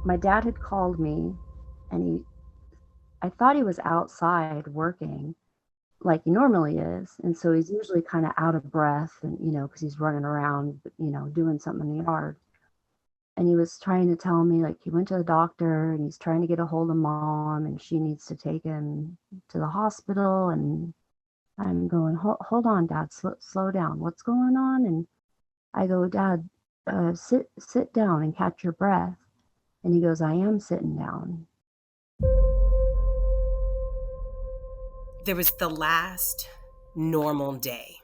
my dad had called me, and I thought he was outside working like he normally is. And so he's usually kind of out of breath and, because he's running around, doing something in the yard. And he was trying to tell me, like, he went to the doctor and he's trying to get a hold of mom and she needs to take him to the hospital. And I'm going, hold on, Dad, slow down. What's going on? And I go, Dad, sit down and catch your breath. And he goes, I am sitting down. There was the last normal day,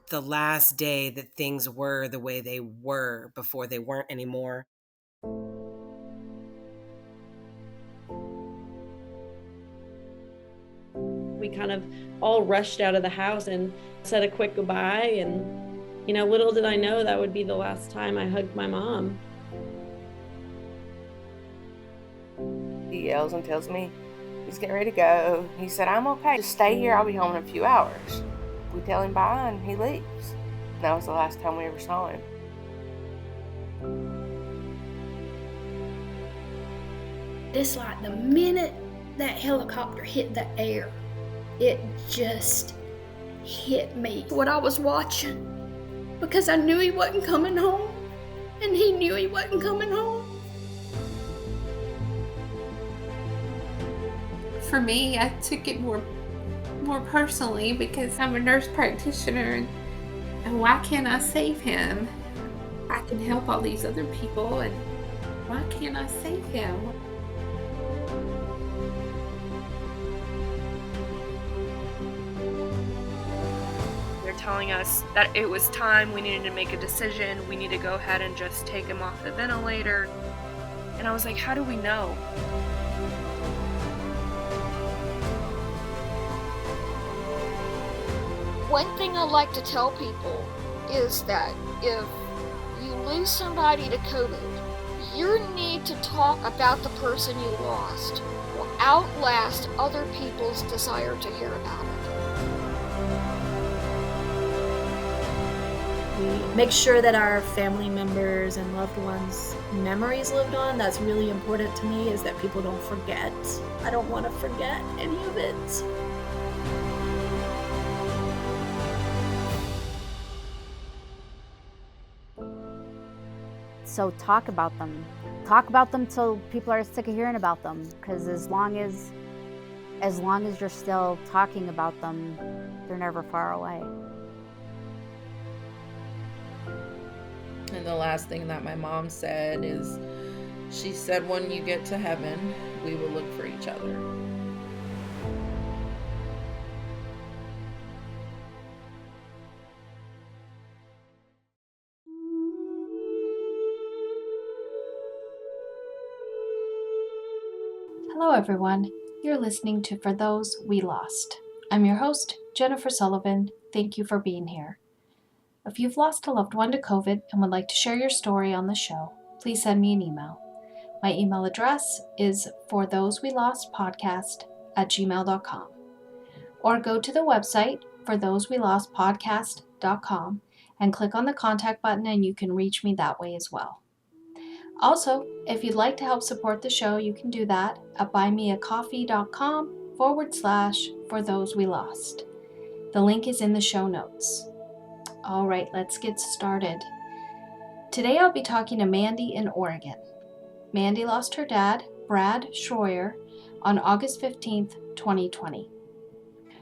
the last day that things were the way they were before they weren't anymore. We kind of all rushed out of the house and said a quick goodbye. And, little did I know that would be the last time I hugged my mom. He yells and tells me he's getting ready to go. He said, I'm okay. Just stay here. I'll be home in a few hours. We tell him bye and he leaves. And that was the last time we ever saw him. It's like the minute that helicopter hit the air, it just hit me what I was watching, because I knew he wasn't coming home and he knew he wasn't coming home. For me, I took it more personally because I'm a nurse practitioner, and why can't I save him? I can help all these other people, and why can't I save him? They're telling us that it was time, we needed to make a decision, we need to go ahead and just take him off the ventilator. And I was like, how do we know? One thing I like to tell people is that if you lose somebody to COVID, your need to talk about the person you lost will outlast other people's desire to hear about it. We make sure that our family members and loved ones' memories lived on. That's really important to me, is that people don't forget. I don't want to forget any of it. So talk about them. Talk about them till people are sick of hearing about them. Because as long as you're still talking about them, they're never far away. And the last thing that my mom said is, she said, when you get to heaven, we will look for each other. Hello everyone, you're listening to For Those We Lost. I'm your host, Jennifer Sullivan. Thank you for being here. If you've lost a loved one to COVID and would like to share your story on the show, please send me an email. My email address is forthosewelostpodcast@gmail.com, or go to the website forthosewelostpodcast.com and click on the contact button and you can reach me that way as well. Also, if you'd like to help support the show, you can do that at buymeacoffee.com/forthosewelost. The link is in the show notes. All right, let's get started. Today I'll be talking to Mandy in Oregon. Mandy lost her dad, Brad Shroyer, on August 15th, 2020.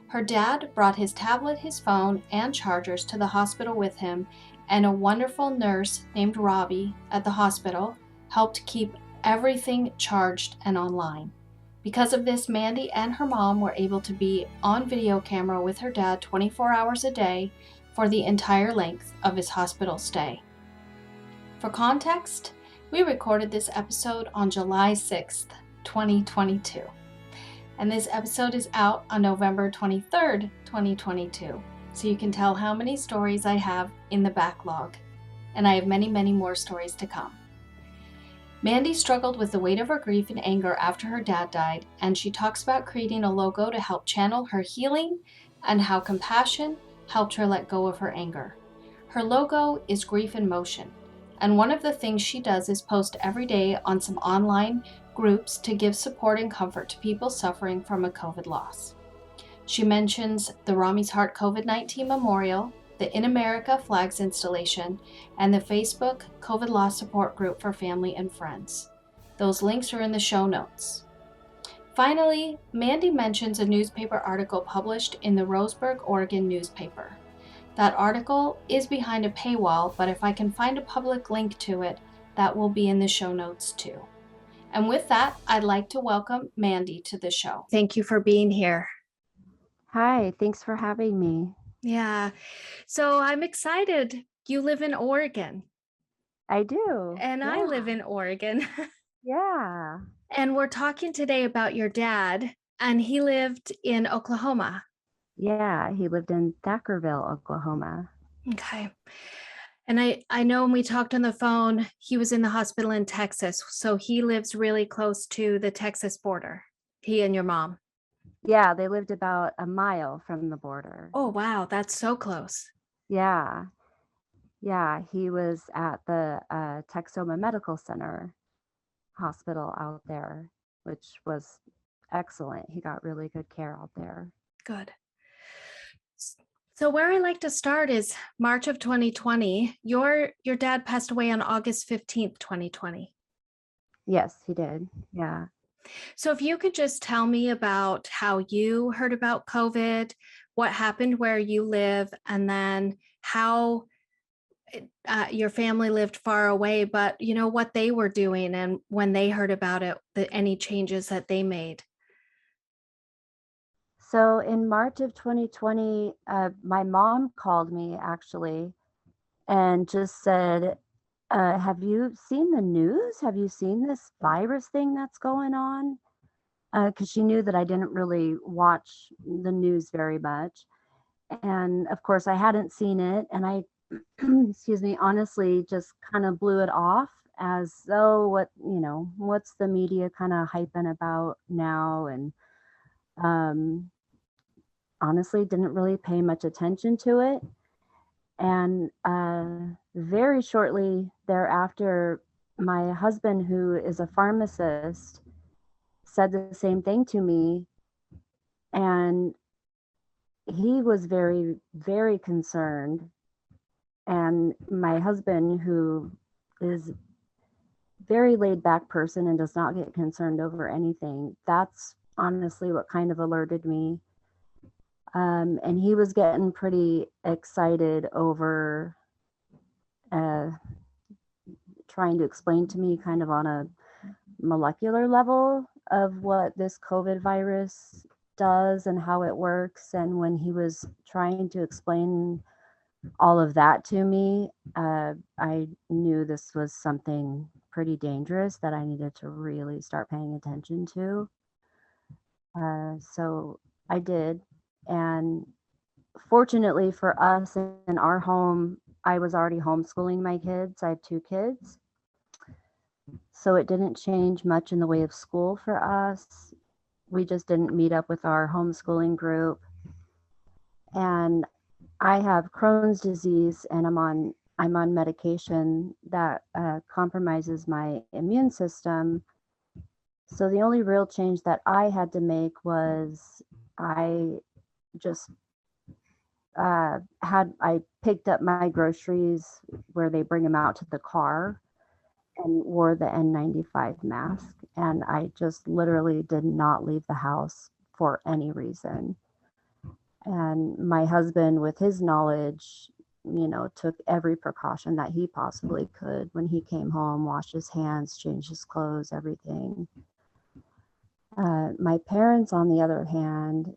Her dad brought his tablet, his phone, and chargers to the hospital with him, and a wonderful nurse named Robbie at the hospital helped keep everything charged and online. Because of this, Mandy and her mom were able to be on video camera with her dad 24 hours a day for the entire length of his hospital stay. For context, we recorded this episode on July 6th, 2022. And this episode is out on November 23rd, 2022. So you can tell how many stories I have in the backlog. And I have many, many more stories to come. Mandy struggled with the weight of her grief and anger after her dad died, and she talks about creating a logo to help channel her healing and how compassion helped her let go of her anger. Her logo is Grief in Motion, And one of the things she does is post every day on some online groups to give support and comfort to people suffering from a COVID loss. She mentions the Rami's Heart COVID-19 Memorial, the In America Flags installation, and the Facebook COVID Loss Support Group for family and friends. Those links are in the show notes. Finally, Mandy mentions a newspaper article published in the Roseburg, Oregon newspaper. That article is behind a paywall, but if I can find a public link to it, that will be in the show notes too. And with that, I'd like to welcome Mandy to the show. Thank you for being here. Hi, thanks for having me. Yeah, so I'm excited. You live in Oregon. I do. And I live in Oregon. Yeah. And we're talking today about your dad, and he lived in Oklahoma. Yeah, he lived in Thackerville, Oklahoma. Okay. And I know when we talked on the phone, he was in the hospital in Texas. So he lives really close to the Texas border, he and your mom. Yeah, they lived about a mile from the border. Oh, wow. That's so close. Yeah. Yeah, he was at the Texoma Medical Center hospital out there, which was excellent. He got really good care out there. Good. So where I like to start is March of 2020. Your dad passed away on August 15th, 2020. Yes, he did. Yeah. So if you could just tell me about how you heard about COVID, what happened where you live, and then how your family lived far away, but you know what they were doing and when they heard about it, any changes that they made. So in March of 2020, my mom called me actually and just said, have you seen the news? Have you seen this virus thing that's going on? Because she knew that I didn't really watch the news very much. And of course, I hadn't seen it. And I, excuse me, honestly just kind of blew it off as though what's the media kind of hyping about now? And honestly, didn't really pay much attention to it. And very shortly thereafter, my husband, who is a pharmacist, said the same thing to me. And he was very, very concerned. And my husband, who is very laid back person and does not get concerned over anything, that's honestly what kind of alerted me. And he was getting pretty excited over trying to explain to me kind of on a molecular level of what this COVID virus does and how it works. And when he was trying to explain all of that to me, I knew this was something pretty dangerous that I needed to really start paying attention to. So I did. And fortunately for us in our home, I was already homeschooling my kids. I have 2 kids. So it didn't change much in the way of school for us. We just didn't meet up with our homeschooling group. And I have Crohn's disease, and I'm on medication that compromises my immune system. So the only real change that I had to make was I just I picked up my groceries where they bring them out to the car and wore the N95 mask. And I just literally did not leave the house for any reason. And my husband, with his knowledge, took every precaution that he possibly could when he came home, washed his hands, changed his clothes, everything. My parents, on the other hand,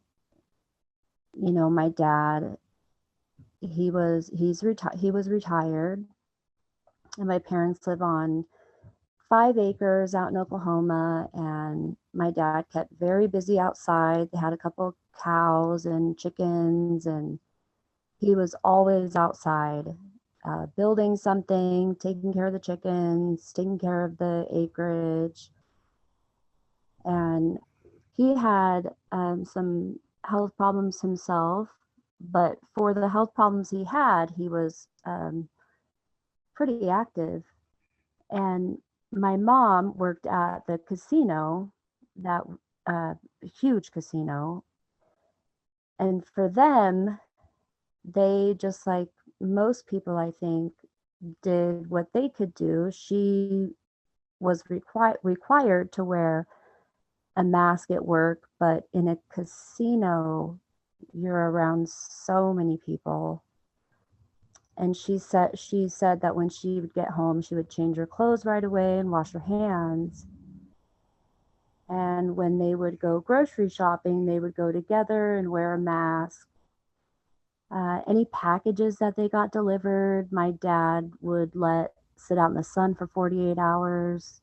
my dad, he was retired, and my parents live on 5 acres out in Oklahoma, and my dad kept very busy outside. They had a couple of cows and chickens, and he was always outside building something, taking care of the chickens, taking care of the acreage. And he had some health problems himself, but for the health problems he had, he was pretty active. And my mom worked at the casino, that huge casino. And for them, they, just like most people, I think, did what they could do. She was required to wear a mask at work, but in a casino, you're around so many people. And she said that when she would get home, she would change her clothes right away and wash her hands. And when they would go grocery shopping, they would go together and wear a mask. Any packages that they got delivered, my dad would let sit out in the sun for 48 hours.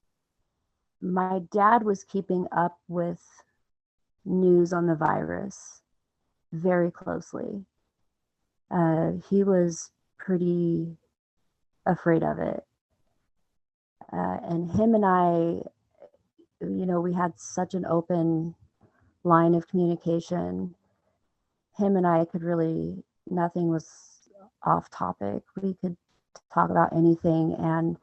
My dad was keeping up with news on the virus very closely. He was pretty afraid of it. And him and I, we had such an open line of communication. Him and I could really, nothing was off topic. We could talk about anything. And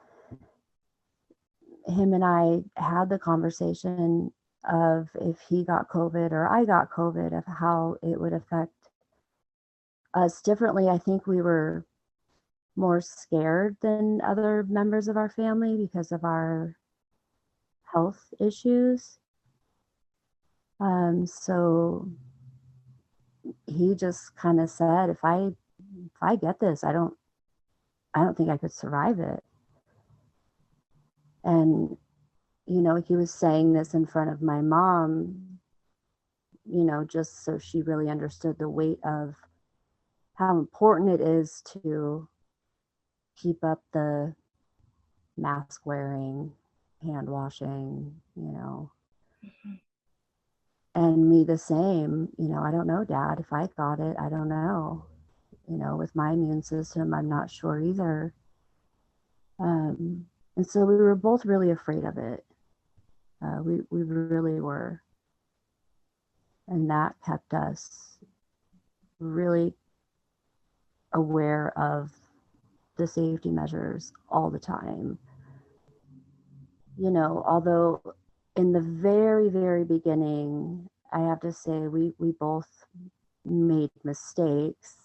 him and I had the conversation of if he got COVID or I got COVID, of how it would affect us differently. I think we were more scared than other members of our family because of our health issues. So he just kind of said, if I get this, I don't think I could survive it. And he was saying this in front of my mom, just so she really understood the weight of how important it is to keep up the mask wearing, hand washing, And me the same, I don't know, Dad, if I got it, I don't know. With my immune system, I'm not sure either. And so we were both really afraid of it. We really were. And that kept us really aware of the safety measures all the time. Although in the very, very beginning, I have to say we both made mistakes,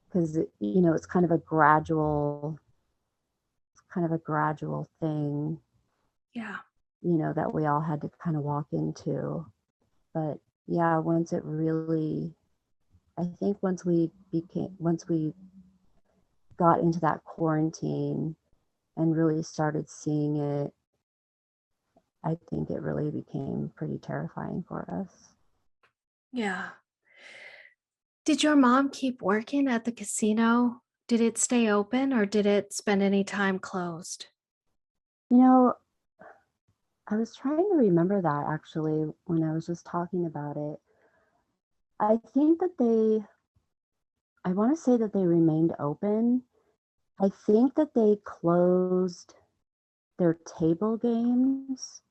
because it's kind of a gradual thing. Yeah. That we all had to kind of walk into. But yeah, once it really, I think once we got into that quarantine and really started seeing it, I think it really became pretty terrifying for us. Yeah. Did your mom keep working at the casino? Did it stay open or did it spend any time closed? I was trying to remember that actually when I was just talking about it. I think that I want to say that they remained open. I think that they closed their table games.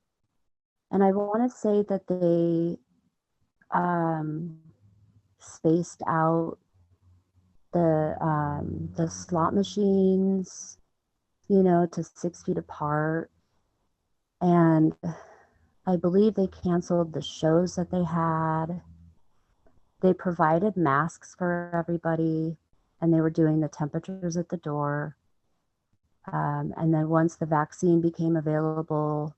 And I want to say that they spaced out the slot machines, to 6 feet apart. And I believe they canceled the shows that they had. They provided masks for everybody, and they were doing the temperatures at the door. And then once the vaccine became available,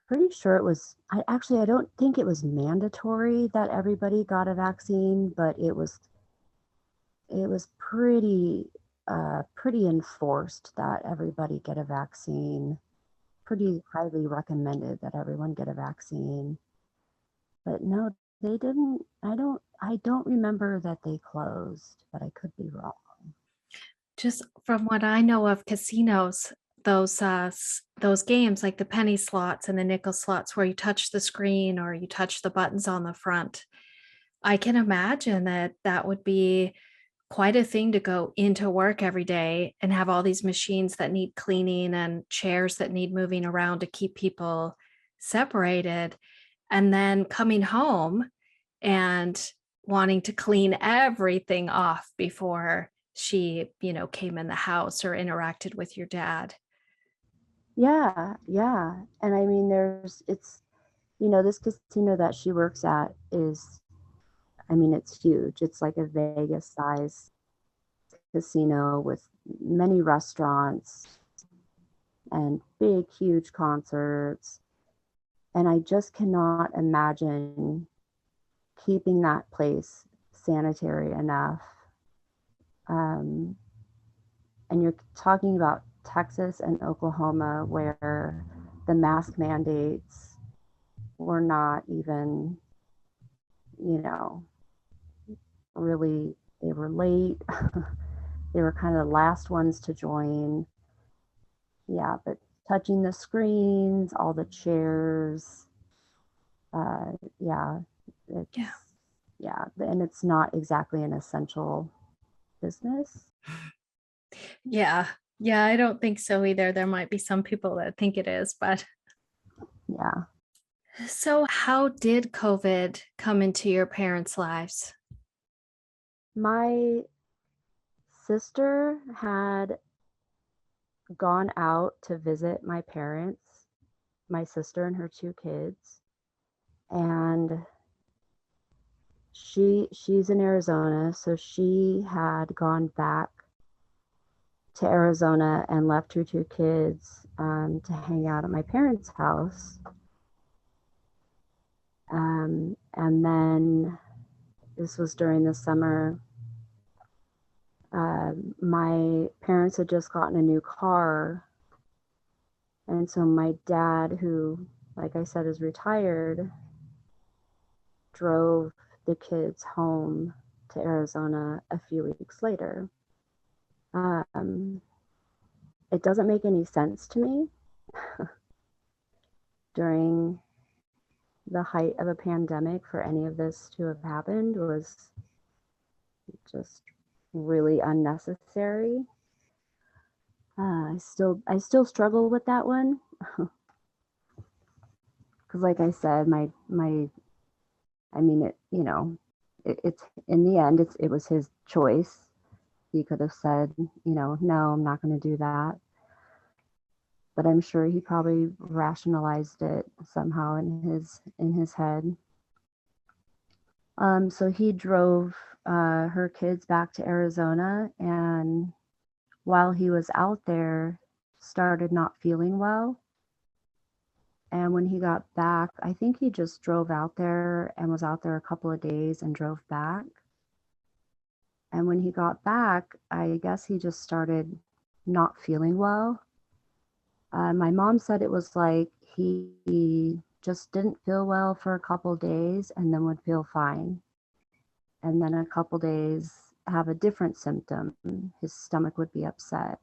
pretty sure it was, I don't think it was mandatory that everybody got a vaccine, but it was pretty enforced that everybody get a vaccine. Pretty highly recommended that everyone get a vaccine. But no, they didn't. I don't remember that they closed, but I could be wrong. Just from what I know of casinos, those games like the penny slots and the nickel slots where you touch the screen or you touch the buttons on the front, I can imagine that would be quite a thing to go into work every day and have all these machines that need cleaning and chairs that need moving around to keep people separated. And then coming home and wanting to clean everything off before she, came in the house or interacted with your dad. Yeah, yeah. And I mean, this casino that she works at is, I mean, it's huge. It's like a Vegas size casino with many restaurants and big, huge concerts. And I just cannot imagine keeping that place sanitary enough. And you're talking about Texas and Oklahoma, where the mask mandates were not even, you know, really, they were late. They were kind of the last ones to join. Yeah, but touching the screens, all the chairs, yeah, it's, yeah, and it's not exactly an essential business. Yeah. Yeah, I don't think so either. There might be some people that think it is, but yeah. So, how did COVID come into your parents' lives? My sister had gone out to visit my parents, my sister and her two kids, and she's in Arizona, so she had gone back to Arizona and left her two kids to hang out at my parents' house. And then this was during the summer. My parents had just gotten a new car. And so my dad, who, like I said, is retired, drove the kids home to Arizona a few weeks later. It doesn't make any sense to me. During the height of a pandemic, for any of this to have happened was just really unnecessary. I still struggle with that one, because like I said, I mean, it's in the end, it was his choice. He could have said, no, I'm not going to do that. But I'm sure he probably rationalized it somehow in his head. So he drove her kids back to Arizona, and while he was out there, started not feeling well. And when he got back, I think he just drove out there and was out there a couple of days and drove back. And when he got back, I guess he just started not feeling well. My mom said it was like he just didn't feel well for a couple of days and then would feel fine. And then a couple days have a different symptom. His stomach would be upset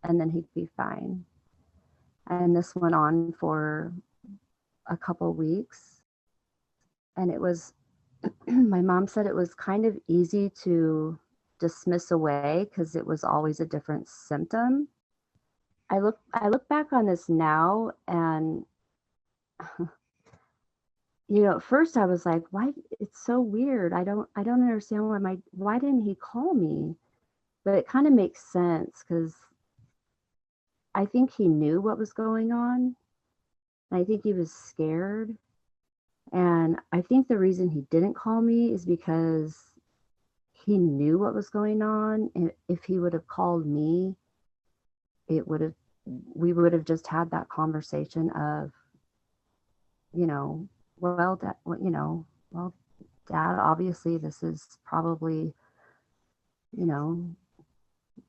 and then he'd be fine. And this went on for a couple weeks. And it was, my mom said it was kind of easy to dismiss away because it was always a different symptom. I look back on this now, and at first I was like, why? It's so weird. I don't understand why didn't he call me? But it kind of makes sense because I think he knew what was going on. And I think he was scared. And I think the reason he didn't call me is because he knew what was going on. And if he would have called me, we would have just had that conversation of, well, well, Dad, obviously this is probably,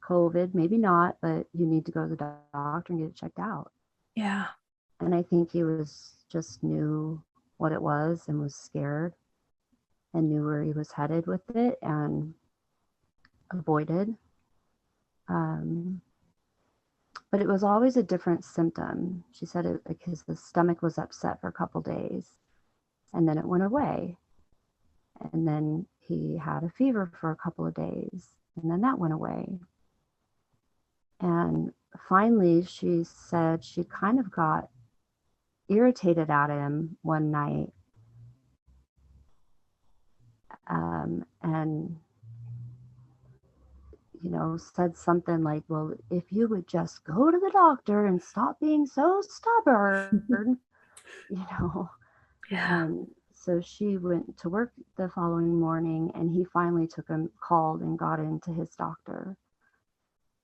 COVID, maybe not, but you need to go to the doctor and get it checked out. Yeah. And I think he just knew what it was and was scared and knew where he was headed with it and avoided. But it was always a different symptom. She said it because the stomach was upset for a couple days and then it went away. And then he had a fever for a couple of days and then that went away. And finally, she said she kind of got irritated at him one night. And, said something like, well, if you would just go to the doctor and stop being so stubborn, you know. Yeah. And so she went to work the following morning, and he finally called and got into his doctor.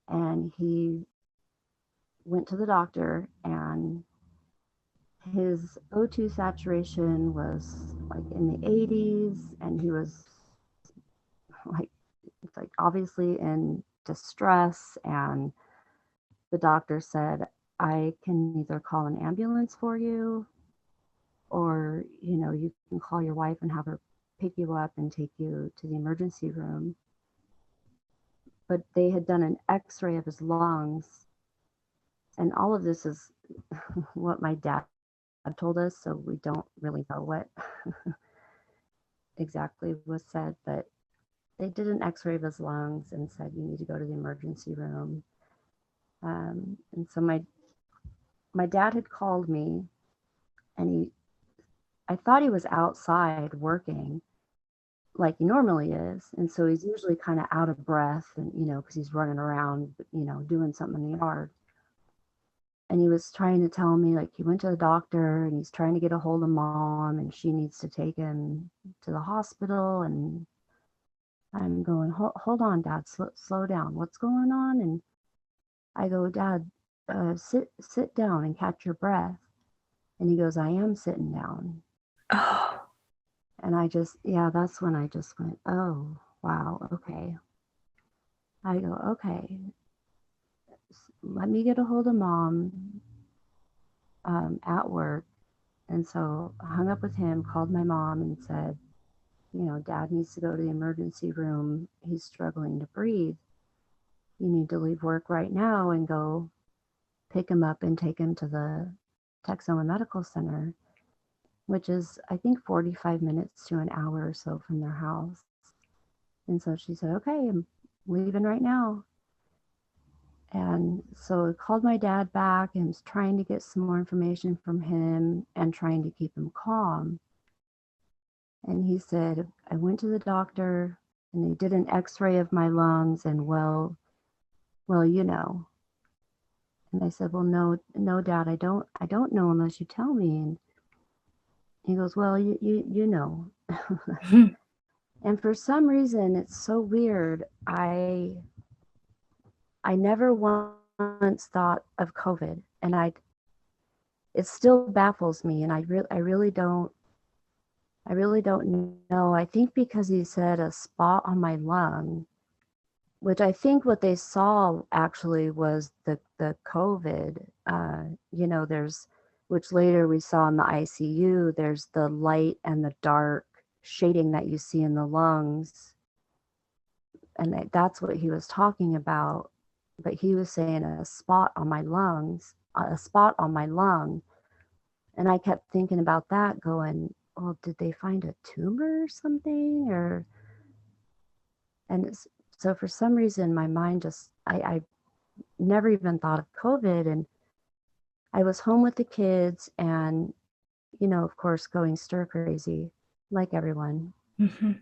And he went to the doctor, and his O2 saturation was like in the 80s, and he was like, it's like obviously in distress. And the doctor said, I can either call an ambulance for you, or you can call your wife and have her pick you up and take you to the emergency room. But they had done an x-ray of his lungs, and all of this is what my dad told us, so we don't really know what exactly was said. But they did an x-ray of his lungs and said, you need to go to the emergency room. And so my dad had called me, and I thought he was outside working like he normally is. And so he's usually kind of out of breath, and, because he's running around, doing something in the yard. And he was trying to tell me, like, he went to the doctor and he's trying to get a hold of mom, and she needs to take him to the hospital. And I'm going, hold on, Dad, slow down. What's going on? And I go, Dad, sit down and catch your breath. And he goes, I am sitting down. Oh. And that's when I just went, oh, wow, okay. I go, okay, let me get a hold of mom at work. And so I hung up with him, called my mom, and said, Dad needs to go to the emergency room. He's struggling to breathe. You need to leave work right now and go pick him up and take him to the Texoma Medical Center, which is, I think, 45 minutes to an hour or so from their house. And so she said, okay, I'm leaving right now. And so I called my dad back and was trying to get some more information from him and trying to keep him calm. And he said, I went to the doctor and they did an x-ray of my lungs, and well, And I said, well, no, Dad, I don't know unless you tell me. And he goes, well, you know. And for some reason, it's so weird. I never once thought of COVID, and it still baffles me. And I really don't know. I think because he said a spot on my lung, which I think what they saw actually was the COVID. There's, which later we saw in the ICU, there's the light and the dark shading that you see in the lungs. And that's what he was talking about. But he was saying a spot on my lung. And I kept thinking about that, going, well, did they find a tumor or something? So for some reason, my mind just, I never even thought of COVID. And I was home with the kids and, of course, going stir crazy like everyone. Mm-hmm.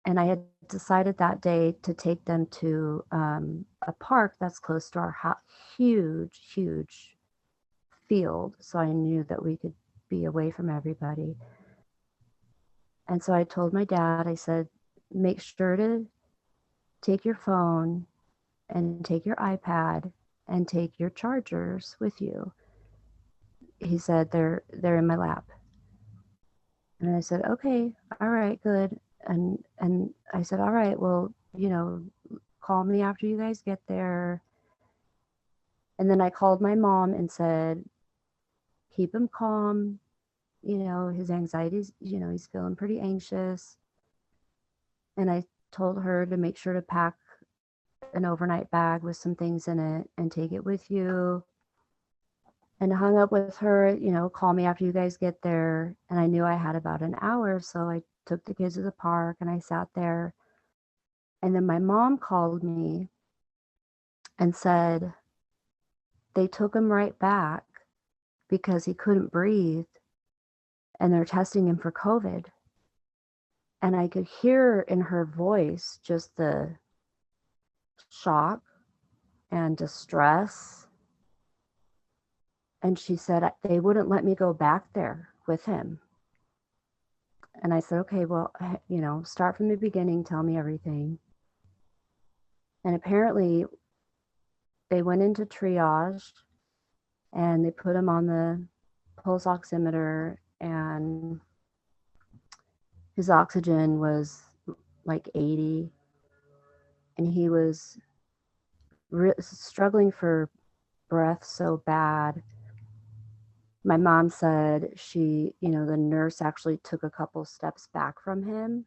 And I had decided that day to take them to a park that's close to our huge field. So I knew that we could be away from everybody. And so I told my dad, I said, make sure to take your phone and take your iPad and take your chargers with you. He said, they're in my lap. And I said, okay, all right, good. And I said, all right, well, call me after you guys get there. And then I called my mom and said, keep him calm. His anxiety's, he's feeling pretty anxious. And I told her to make sure to pack an overnight bag with some things in it and take it with you. And hung up with her, call me after you guys get there. And I knew I had about an hour. So I took the kids to the park and I sat there. And then my mom called me and said, they took him right back because he couldn't breathe and they're testing him for COVID. And I could hear in her voice just the shock and distress. And she said they wouldn't let me go back there with him. And I said, okay, well, start from the beginning, tell me everything. And apparently they went into triage and they put him on the pulse oximeter, and his oxygen was like 80, and he was struggling for breath so bad. My mom said the nurse actually took a couple steps back from him,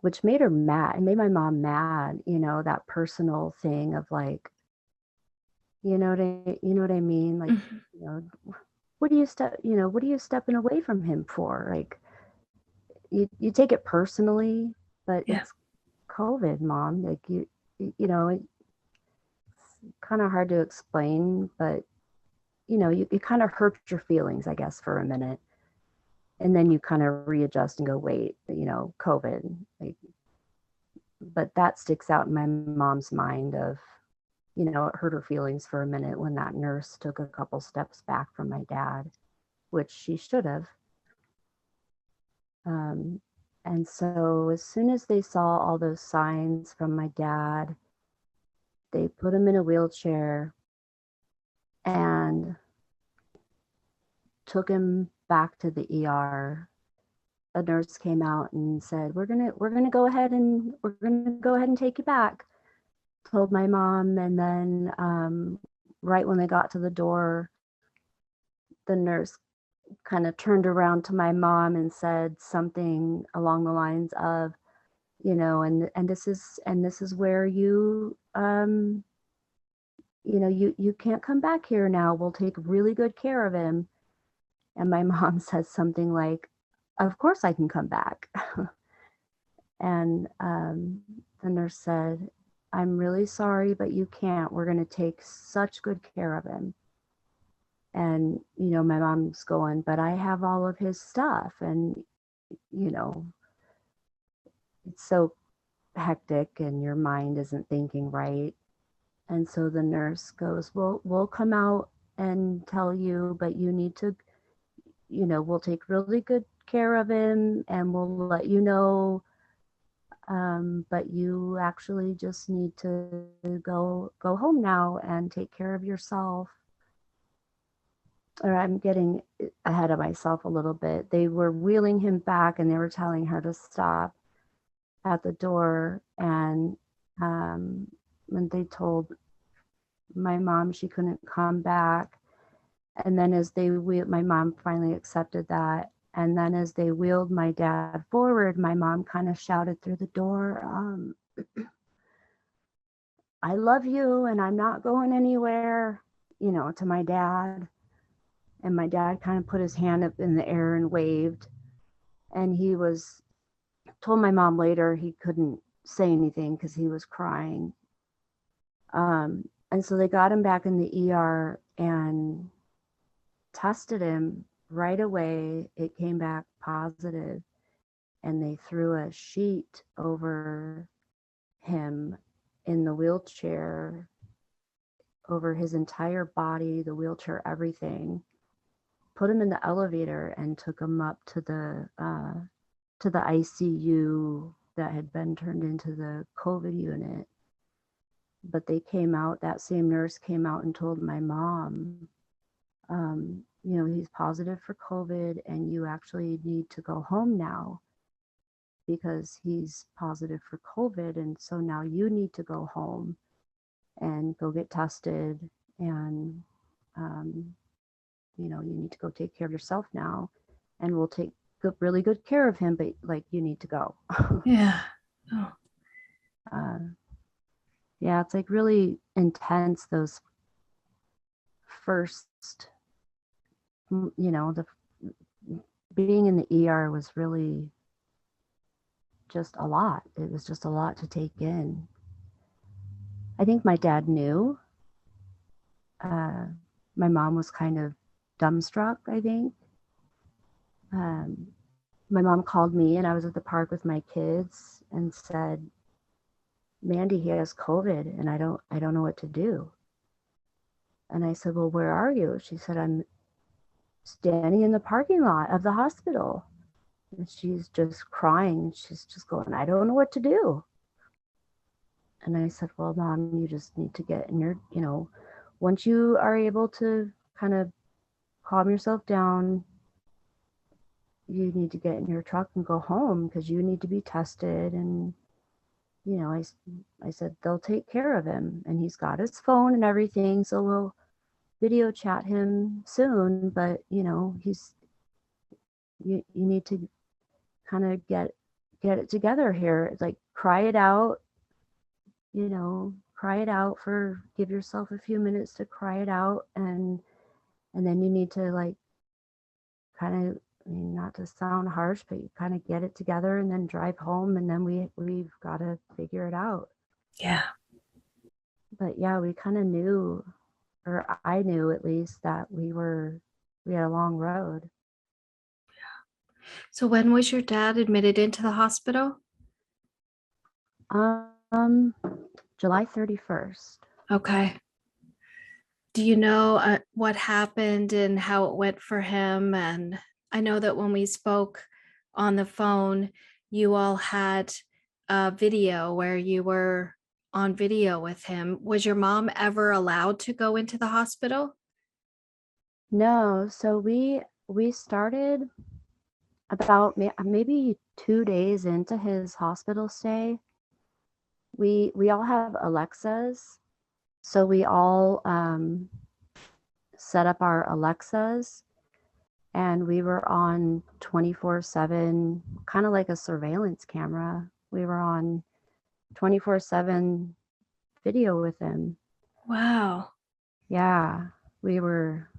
which made her mad. It made my mom mad, that personal thing of like, you know what I mean? Like, what are you stepping away from him for? Like, you take it personally, but it's COVID, Mom. Like it's kind of hard to explain, but you kind of hurt your feelings, I guess, for a minute. And then you kind of readjust and go, wait, COVID. Like, but that sticks out in my mom's mind of, it hurt her feelings for a minute when that nurse took a couple steps back from my dad, which she should have. And so as soon as they saw all those signs from my dad, they put him in a wheelchair and took him back to the ER. A nurse came out and said, we're gonna go ahead and take you back. Told my mom, and then right when they got to the door, the nurse kind of turned around to my mom and said something along the lines of, and this is where you you can't come back here now. We'll take really good care of him. And my mom says something like, of course I can come back. And the nurse said, I'm really sorry, but you can't. We're going to take such good care of him. And, my mom's going, but I have all of his stuff. And, it's so hectic and your mind isn't thinking right. And so the nurse goes, well, we'll come out and tell you, but you need to, we'll take really good care of him and we'll let you know. But you actually just need to go home now and take care of yourself. Or I'm getting ahead of myself a little bit. They were wheeling him back and they were telling her to stop at the door. And when they told my mom she couldn't come back, and then as my mom finally accepted that. And then as they wheeled my dad forward, my mom kind of shouted through the door, I love you and I'm not going anywhere, to my dad. And my dad kind of put his hand up in the air and waved. And he told my mom later he couldn't say anything because he was crying. And so they got him back in the ER and tested him right away. It came back positive, and they threw a sheet over him in the wheelchair, over his entire body, the wheelchair, everything. Put him in the elevator and took him up to the ICU that had been turned into the COVID unit. But they came out, that same nurse came out and told my mom, he's positive for COVID and you actually need to go home now because he's positive for COVID. And so now you need to go home and go get tested. And, you need to go take care of yourself now. And we'll take really good care of him, but like, you need to go. Yeah. Oh. Yeah, it's like really intense, those first, the being in the ER was really just a lot. It was just a lot to take in. I think my dad knew. My mom was kind of dumbstruck, I think. My mom called me and I was at the park with my kids and said, Mandy, he has COVID and I don't know what to do. And I said, well, where are you? She said, I'm standing in the parking lot of the hospital. And she's just crying. She's just going, I don't know what to do. And I said, well, Mom, you just need to get in your, once you are able to kind of calm yourself down, you need to get in your truck and go home because you need to be tested. And, I said, they'll take care of him. And he's got his phone and everything. So we'll video chat him soon. But, you need to kind of get it together here. It's like cry it out, cry it out for give yourself a few minutes to cry it out, and then you need to like kind of, I mean, not to sound harsh, but you kind of get it together and then drive home, and then we've got to figure it out. Yeah. But yeah, we kind of knew, or I knew at least, that we had a long road. So when was your dad admitted into the hospital? July 31st. Okay. Do you know what happened and how it went for him? And I know that when we spoke on the phone, you all had a video where you were on video with him. Was your mom ever allowed to go into the hospital? No, so we started about maybe 2 days into his hospital stay. We all have Alexas, so we all set up our Alexas, and we were on 24/7, kind of like a surveillance camera. We were on 24/7 video with him. Wow. Yeah, we were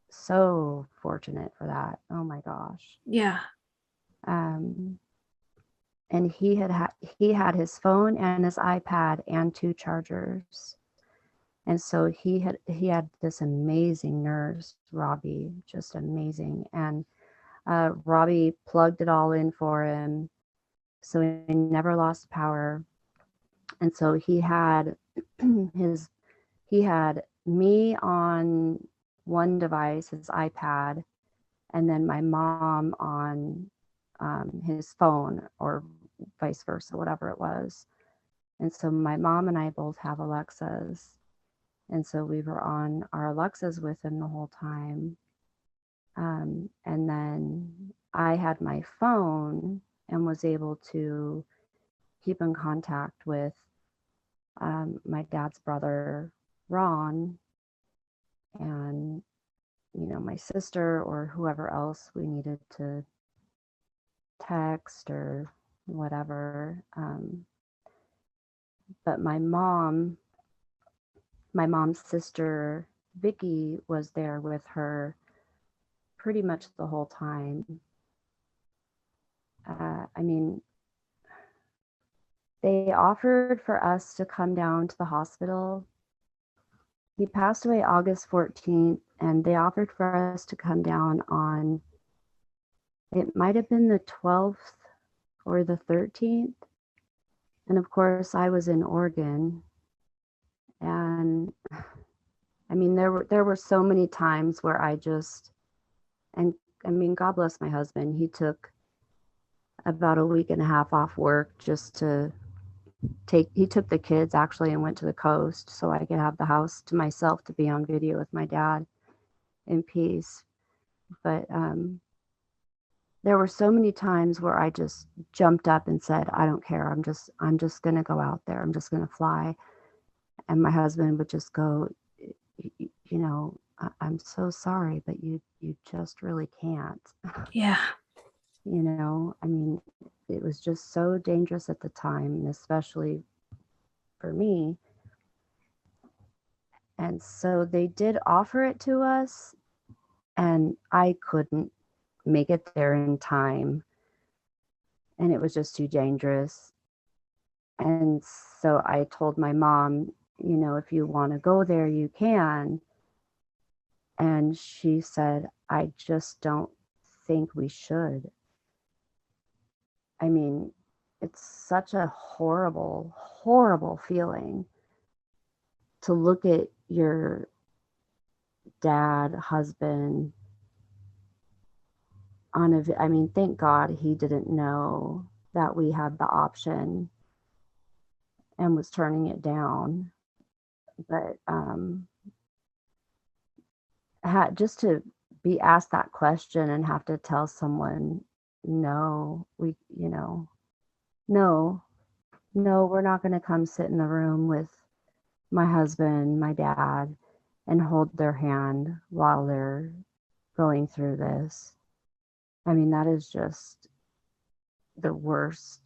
so fortunate for that. Oh my gosh. Yeah. And he had his phone and his iPad and 2 chargers. And so he had this amazing nurse, Robbie, just amazing. And Robbie plugged it all in for him, so he never lost power. And so he had me on one device, his iPad, and then my mom on his phone, or vice versa, whatever it was. And so my mom and I both have Alexas. And so we were on our Alexas with him the whole time. And then I had my phone and was able to keep in contact with my dad's brother, Ron, and, my sister or whoever else we needed to text or whatever. But my mom's sister, Vicky, was there with her pretty much the whole time. I mean, they offered for us to come down to the hospital. He passed away August 14th, and they offered for us to come down on, it might have been the 12th or the 13th. And of course, I was in Oregon. And I mean, there were so many times where and I mean, God bless my husband. He took about a week and a half off work just to he took the kids actually and went to the coast so I could have the house to myself to be on video with my dad in peace. But there were so many times where I just jumped up and said, I don't care. I'm just going to go out there. I'm just going to fly. And my husband would just go, I'm so sorry, but you just really can't. Yeah. I mean, it was just so dangerous at the time, and especially for me. And so they did offer it to us, and I couldn't make it there in time. And it was just too dangerous. And so I told my mom, if you want to go there, you can. And she said, I just don't think we should. I mean, it's such a horrible, horrible feeling to look at your dad, husband on a, I mean, thank God he didn't know that we had the option and was turning it down. But just to be asked that question and have to tell someone, no, no, no, we're not going to come sit in the room with my husband, my dad, and hold their hand while they're going through this. I mean, that is just the worst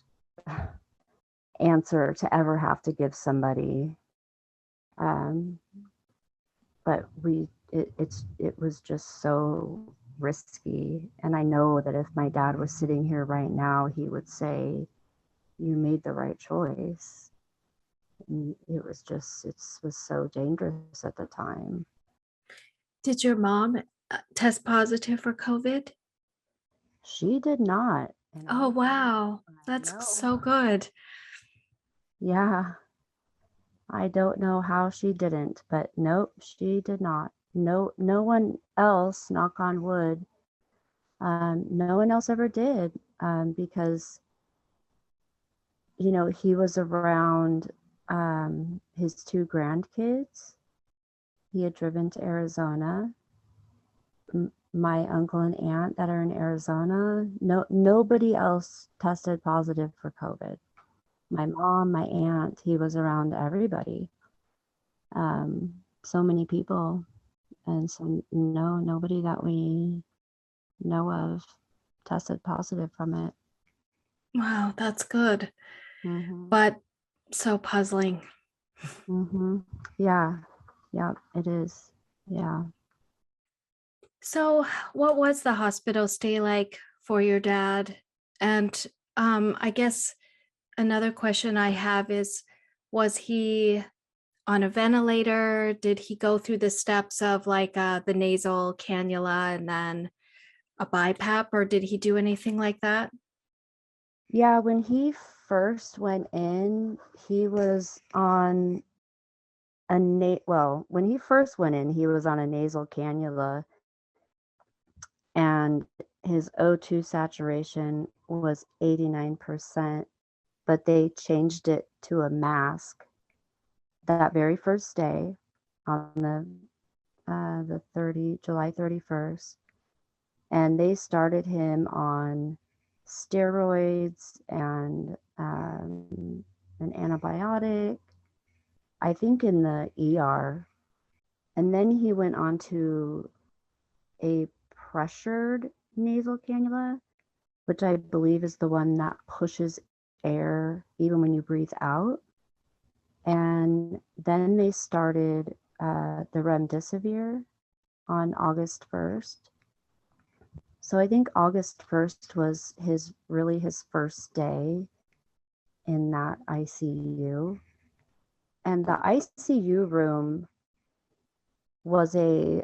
answer to ever have to give somebody. But it was just so risky. And I know that if my dad was sitting here right now, he would say, you made the right choice. And it was so dangerous at the time. Did your mom test positive for COVID? She did not. Oh, wow. That's so good. Yeah. I don't know how she didn't, but nope, she did not. No one else, knock on wood, no one else ever did, because he was around his two grandkids. He had driven to Arizona. My uncle and aunt that are in Arizona, nobody else tested positive for COVID. My mom, my aunt, he was around everybody. So many people. And so, no, nobody that we know of tested positive from it. Wow, that's good. Mm-hmm. But so puzzling. Mm-hmm. Yeah. Yeah, it is. Yeah. So, what was the hospital stay like for your dad? And I guess another question I have is, was he on a ventilator? Did he go through the steps of like the nasal cannula and then a BiPAP, or did he do anything like that? Yeah, when he first went in, he was on when he first went in, he was on a nasal cannula, and his O2 saturation was 89%, but they changed it to a mask that very first day on the July 31st, and they started him on steroids and an antibiotic, I think in the ER, and then he went on to a pressured nasal cannula, which I believe is the one that pushes air even when you breathe out. And then they started the remdesivir on August 1st. So I think August 1st was his first day in that ICU. And the ICU room was they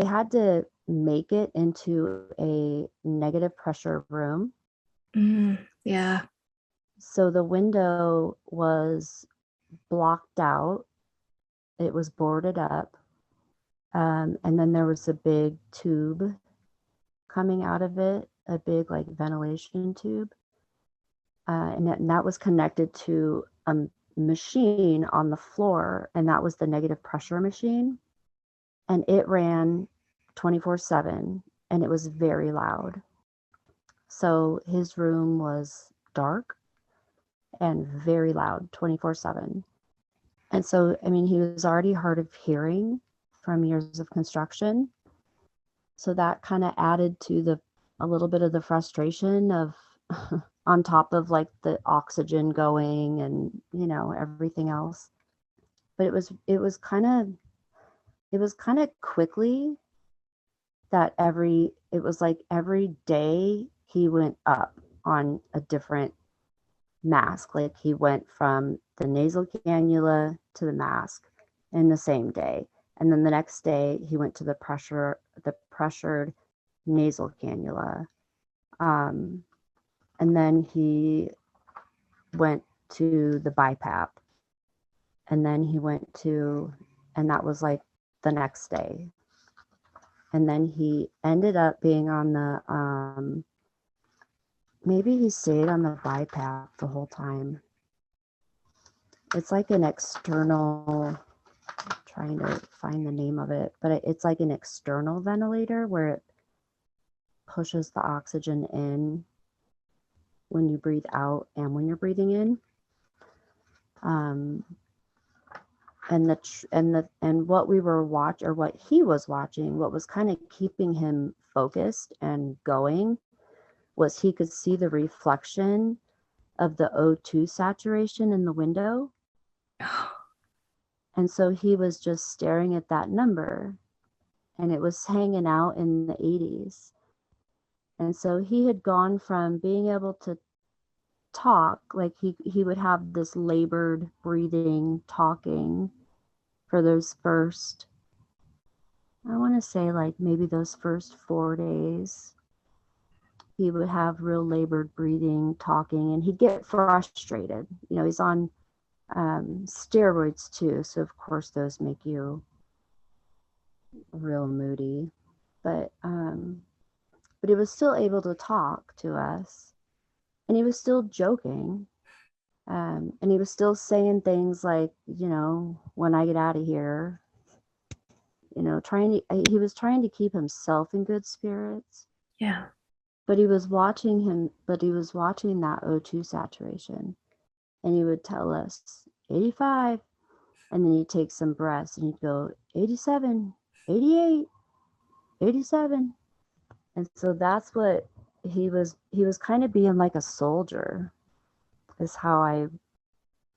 had to make it into a negative pressure room. Yeah. So the window was blocked out. It was boarded up. And then there was a big tube coming out of it, a big like ventilation tube. And that was connected to a machine on the floor, and that was the negative pressure machine. And it ran 24/7, and it was very loud. So his room was dark and very loud 24/7. And so, I mean, he was already hard of hearing from years of construction. So that kind of added to a little bit of the frustration of on top of like the oxygen going and, everything else. But it was kind of quickly that it was like every day he went up on a different mask. Like he went from the nasal cannula to the mask in the same day. And then the next day he went to the pressured nasal cannula. And then he went to the BiPAP. And then he went to, and that was like the next day. And then he ended up being on the, maybe he stayed on the BiPAP the whole time. It's like an external, I'm trying to find the name of it, but it's like an external ventilator where it pushes the oxygen in when you breathe out and when you're breathing in. And what we were watching, or what he was watching, what was kind of keeping him focused and going, was he could see the reflection of the O2 saturation in the window. And so he was just staring at that number, and it was hanging out in the 80s. And so he had gone from being able to talk, like he would have this labored breathing, talking for those first, I want to say like maybe those first 4 days. He would have real labored breathing, talking, and he'd get frustrated. You know, he's on steroids too, so of course those make you real moody. But he was still able to talk to us, and he was still joking, and he was still saying things like, you know, when I get out of here, you know, he was trying to keep himself in good spirits. Yeah. But he was watching that O2 saturation, and he would tell us 85, and then he'd take some breaths and he'd go 87, 88, 87. And so that's what he was kind of being like a soldier, is how I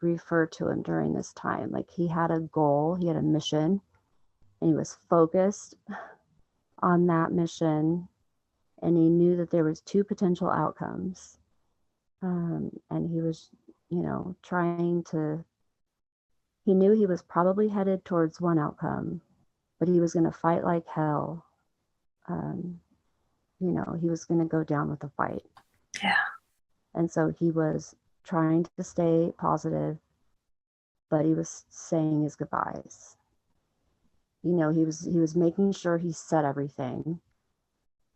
refer to him during this time. Like he had a goal, he had a mission, and he was focused on that mission, and he knew that there was 2 potential outcomes. And he was, you know, he knew he was probably headed towards one outcome, but he was going to fight like hell. You know, he was going to go down with the fight. Yeah. And so he was trying to stay positive, but he was saying his goodbyes. You know, he was making sure he said everything,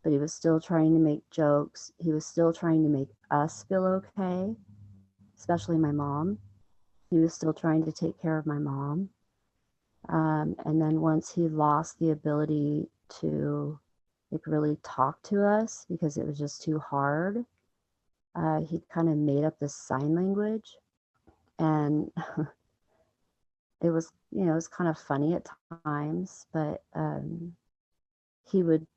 but he was still trying to make jokes. He was still trying to make us feel okay, especially my mom. He was still trying to take care of my mom. And then once he lost the ability to like really talk to us because it was just too hard, he kind of made up this sign language, and it was, you know, it was kind of funny at times, but he would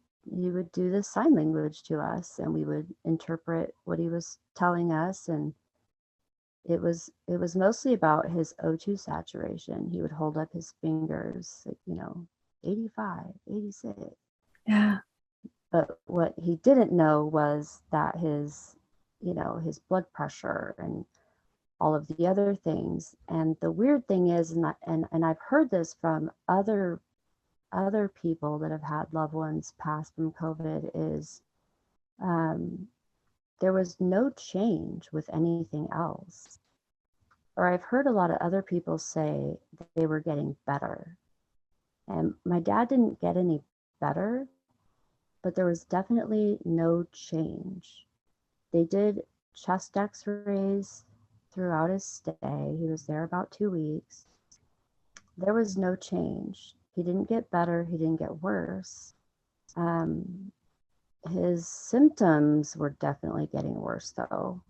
do this sign language to us, and we would interpret what he was telling us. And it was mostly about his O2 saturation. He would hold up his fingers, like, you know, 85, 86. Yeah. But what he didn't know was that his, you know, his blood pressure and all of the other things. And the weird thing is, and I've heard this from other people that have had loved ones pass from COVID, is there was no change with anything else. Or I've heard a lot of other people say that they were getting better. And my dad didn't get any better, but there was definitely no change. They did chest x-rays throughout his stay. He was there about 2 weeks. There was no change. He didn't get better. He didn't get worse. His symptoms were definitely getting worse, though.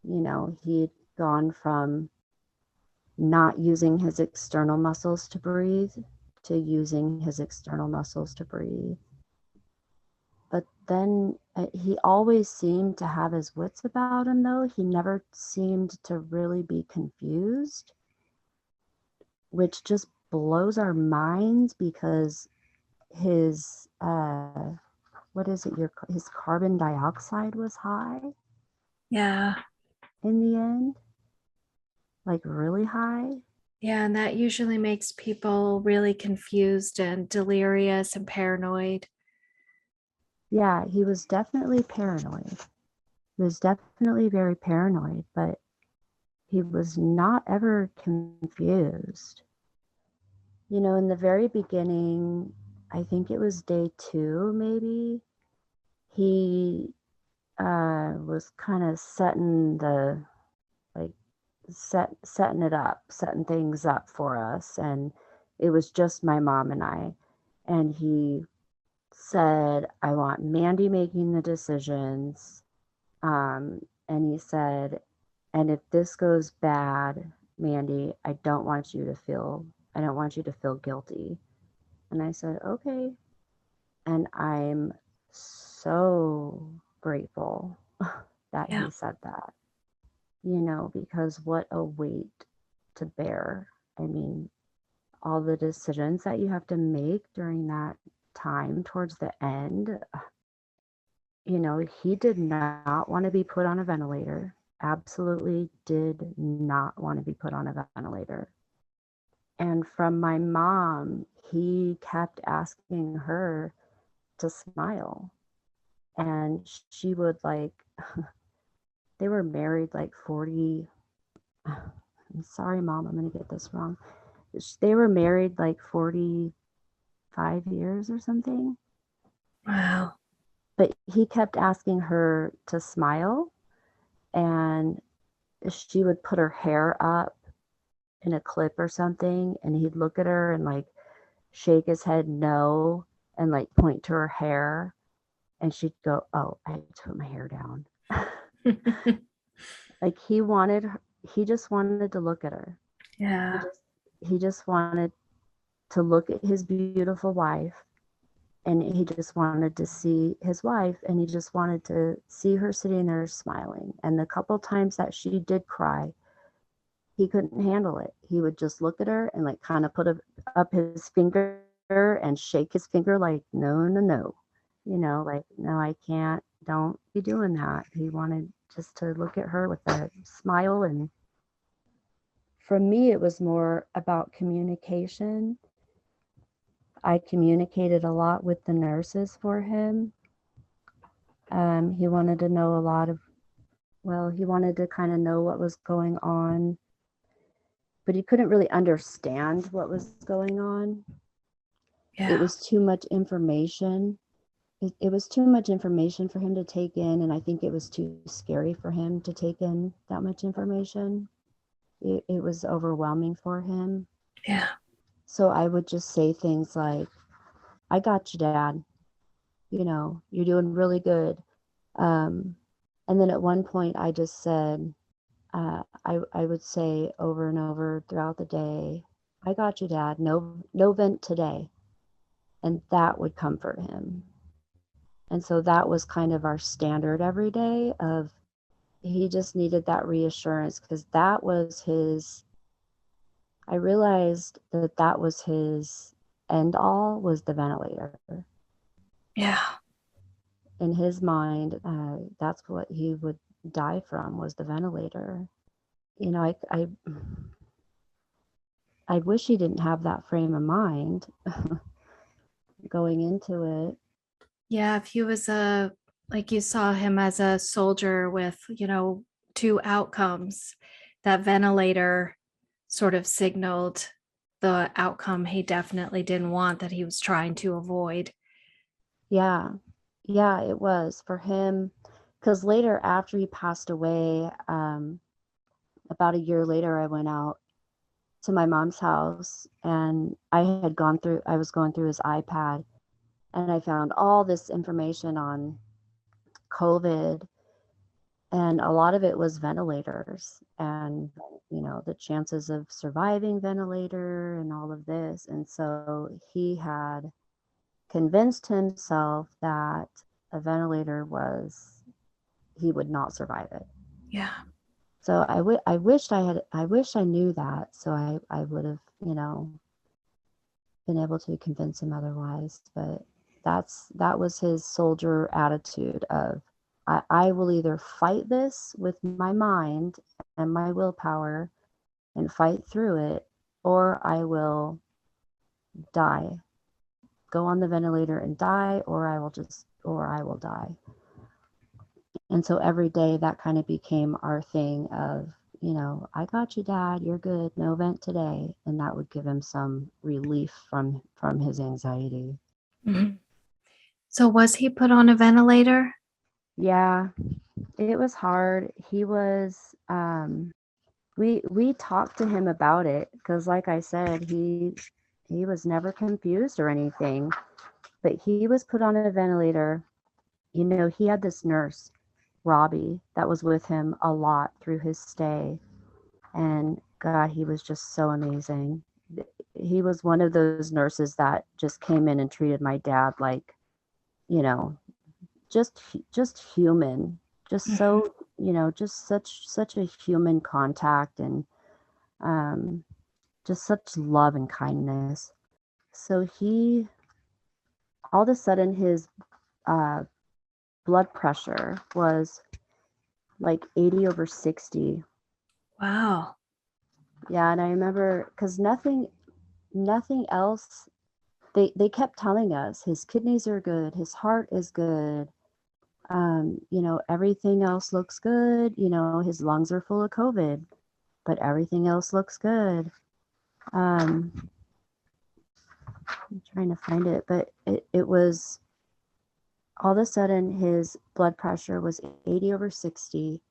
You know, he'd gone from not using his external muscles to breathe to using his external muscles to breathe. But then he always seemed to have his wits about him, though. He never seemed to really be confused, which just blows our minds, because his his carbon dioxide was high. Yeah. In the end, like really high. Yeah, and that usually makes people really confused and delirious and paranoid. Yeah, he was definitely paranoid. He was definitely very paranoid, but he was not ever confused. You know, in the very beginning, I think it was day 2, maybe, he was kind of setting the, like, setting things up for us. And it was just my mom and I. And he said, I want Mandy making the decisions. And he said, and if this goes bad, Mandy, I don't want you to feel, I don't want you to feel guilty. And I said, okay. And I'm so grateful that Yeah. he said that, you know, because what a weight to bear. I mean, all the decisions that you have to make during that time towards the end, you know, he did not want to be put on a ventilator. Absolutely did not want to be put on a ventilator. And from my mom, he kept asking her to smile. And she would, like, they were married like 40. I'm sorry, Mom, I'm going to get this wrong. They were married like 45 years or something. Wow. But he kept asking her to smile, and she would put her hair up in a clip or something, and he'd look at her and like shake his head no and like point to her hair, and she'd go, oh, I had to put my hair down. Like he just wanted to look at her. Yeah. He just wanted to look at his beautiful wife, and he just wanted to see his wife, and he just wanted to see her sitting there smiling. And the couple times that she did cry, he couldn't handle it. He would just look at her and like kind of up his finger and shake his finger like, no, no, no. You know, like, no, I can't, don't be doing that. He wanted just to look at her with a smile. And for me, it was more about communication. I communicated a lot with the nurses for him. He wanted to know a lot of, well, he wanted to kind of know what was going on, but he couldn't really understand what was going on. Yeah. It was too much information. It was too much information for him to take in, and I think it was too scary for him to take in that much information. It was overwhelming for him. Yeah. So I would just say things like, I got you, Dad. You know, you're doing really good. Um, and then at one point, I just said, I would say over and over throughout the day, I got you, Dad. No vent today. And that would comfort him. And so that was kind of our standard every day of, he just needed that reassurance, because that was his, I realized that that was his end all, was the ventilator. Yeah. In his mind, that's what he would die from, was the ventilator. You know, I wish he didn't have that frame of mind going into it. Yeah, if he was like you saw him as a soldier with, two outcomes, that ventilator sort of signaled the outcome he definitely didn't want, that he was trying to avoid. Yeah, yeah, it was for him. Because later, after he passed away, about a year later, I went out to my mom's house, and I was going through his iPad, and I found all this information on COVID, and a lot of it was ventilators and, you know, the chances of surviving ventilator and all of this. And so he had convinced himself that a ventilator he would not survive it. Yeah. So I wish I knew that, so I would have, you know, been able to convince him otherwise. But that was his soldier attitude of, I will either fight this with my mind and my willpower and fight through it, or I will die, go on the ventilator and die, or I will die. And so every day that kind of became our thing of, I got you, Dad, you're good, no vent today. And that would give him some relief from his anxiety. Mm-hmm. So was he put on a ventilator? Yeah, it was hard. He was we talked to him about it because like I said, he was never confused or anything, but he was put on a ventilator. He had this nurse, Robbie, that was with him a lot through his stay. And God, he was just so amazing. He was one of those nurses that just came in and treated my dad like, you know, just human, just so, just such a human contact, and um, just such love and kindness. So he, all of a sudden, his uh, blood pressure was like 80/60. Wow. Yeah, and I remember because nothing else. They kept telling us his kidneys are good, his heart is good, everything else looks good. His lungs are full of COVID, but everything else looks good. I'm trying to find it, but it was all of a sudden his blood pressure was 80/60,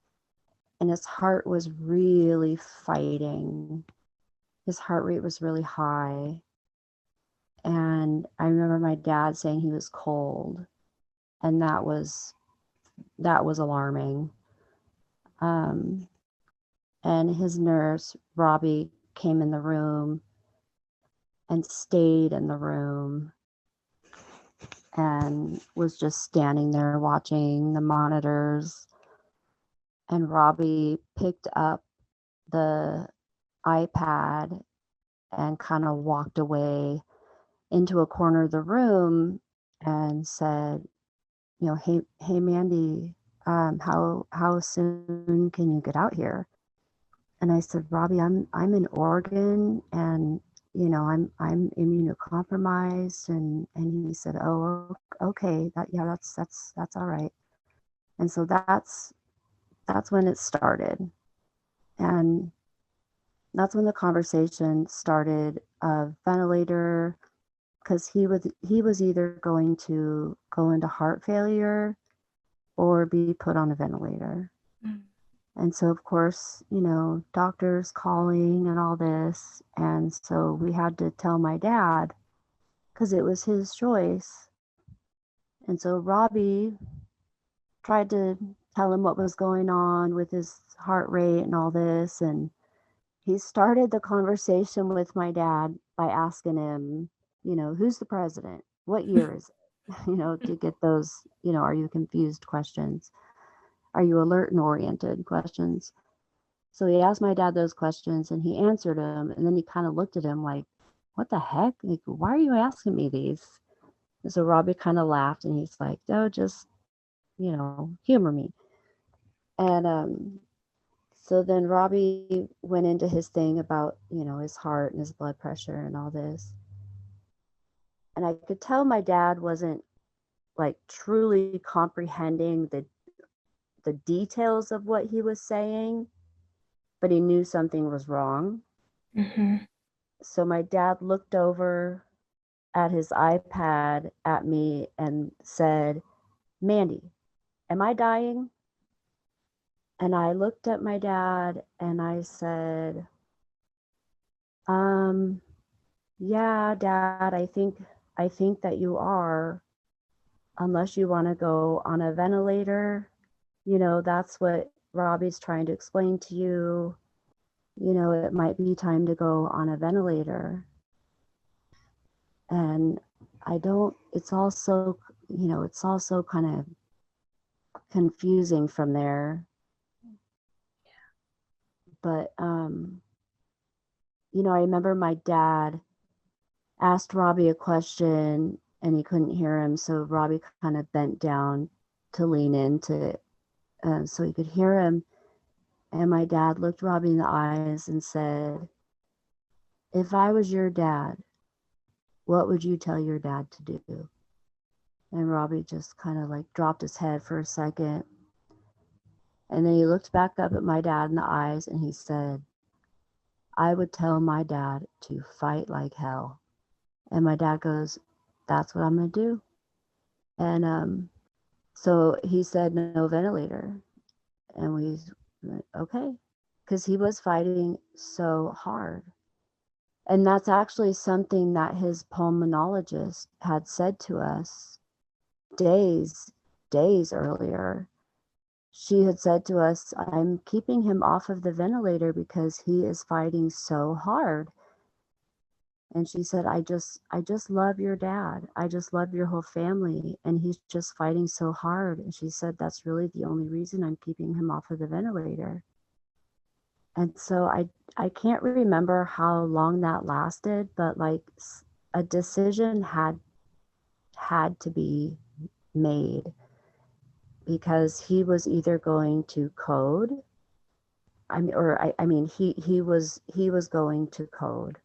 and his heart was really fighting. His heart rate was really high. And I remember my dad saying he was cold, and that was alarming. Um, and his nurse, Robbie, came in the room and stayed in the room and was just standing there watching the monitors. And Robbie picked up the iPad and kind of walked away into a corner of the room and said, hey, Mandy, how soon can you get out here? And I said, Robbie, I'm in Oregon, and I'm immunocompromised. And he said, oh, okay, that's all right. And so that's when it started. And that's when the conversation started of ventilator, because he was either going to go into heart failure or be put on a ventilator. And so, of course, doctors calling and all this. And so we had to tell my dad because it was his choice. And so Robbie tried to tell him what was going on with his heart rate and all this. And he started the conversation with my dad by asking him, who's the president? What year is it? To get those, are you confused questions? Are you alert and oriented questions? So he asked my dad those questions and he answered them. And then he kind of looked at him like, what the heck? Like, why are you asking me these? And so Robbie kind of laughed and he's like, oh, just, humor me. And so then Robbie went into his thing about, his heart and his blood pressure and all this. And I could tell my dad wasn't like truly comprehending the details of what he was saying, but he knew something was wrong. Mm-hmm. So my dad looked over at his iPad at me and said, Mandy, am I dying? And I looked at my dad and I said, yeah, Dad, I think that you are, unless you want to go on a ventilator. That's what Robbie's trying to explain to you. It might be time to go on a ventilator. And it's also kind of confusing from there. But, I remember my dad asked Robbie a question and he couldn't hear him. So Robbie kind of bent down to lean into so he could hear him. And my dad looked Robbie in the eyes and said, if I was your dad, what would you tell your dad to do? And Robbie just kind of like dropped his head for a second. And then he looked back up at my dad in the eyes and he said, I would tell my dad to fight like hell. And my dad goes, that's what I'm going to do. And so he said, no ventilator. And we went, okay. Because he was fighting so hard. And that's actually something that his pulmonologist had said to us days earlier. She had said to us, I'm keeping him off of the ventilator because he is fighting so hard. And she said, I just love your dad. I just love your whole family. And he's just fighting so hard. And she said, that's really the only reason I'm keeping him off of the ventilator. And so I can't remember how long that lasted, but like a decision had to be made because he was either going to code. He was going to code.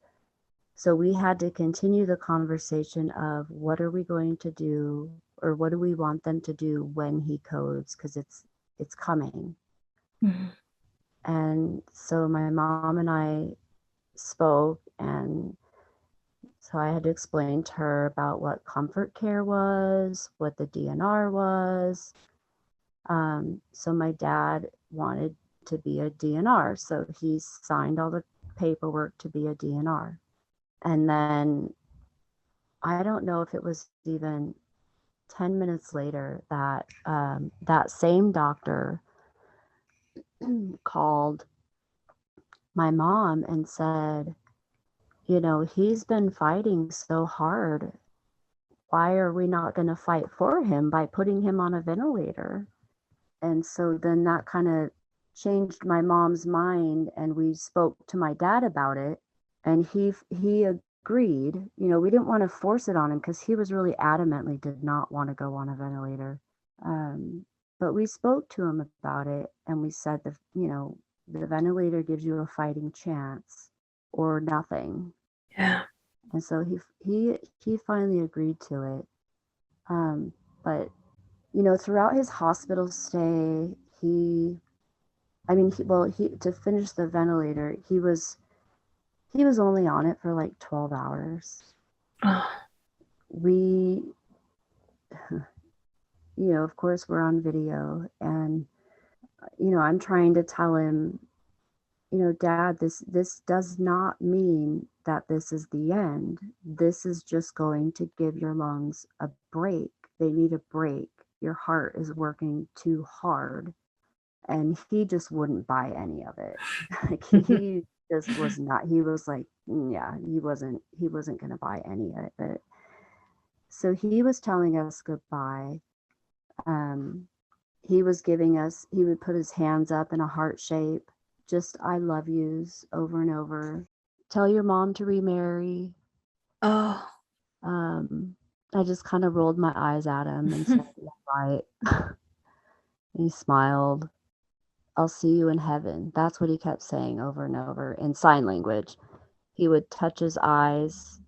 So we had to continue the conversation of what are we going to do, or what do we want them to do when he codes, because it's coming. Mhm. And so my mom and I spoke, and so I had to explain to her about what comfort care was, what the DNR was. So my dad wanted to be a DNR, so he signed all the paperwork to be a DNR. And then I don't know if it was even 10 minutes later that that same doctor called my mom and said, you know, he's been fighting so hard. Why are we not going to fight for him by putting him on a ventilator? And so then that kind of changed my mom's mind, and we spoke to my dad about it, and he agreed. You know, we didn't want to force it on him because he was really adamantly did not want to go on a ventilator. But we spoke to him about it, and we said that, you know, the ventilator gives you a fighting chance or nothing. Yeah. And so he finally agreed to it. But you know, throughout his hospital stay, to finish the ventilator, he was only on it for like 12 hours. Oh. We, you know, of course we're on video, and, you know, I'm trying to tell him, you know, Dad, this does not mean that this is the end. This is just going to give your lungs a break. They need a break. Your heart is working too hard. And he just wouldn't buy any of it. Like he just was not. He was like, yeah, he wasn't going to buy any of it. So he was telling us goodbye. He would put his hands up in a heart shape, just I love yous over and over. Tell your mom to remarry. Oh. I just kind of rolled my eyes at him and said, yeah, right. He smiled. I'll see you in heaven. That's what he kept saying over and over in sign language. He would touch his eyes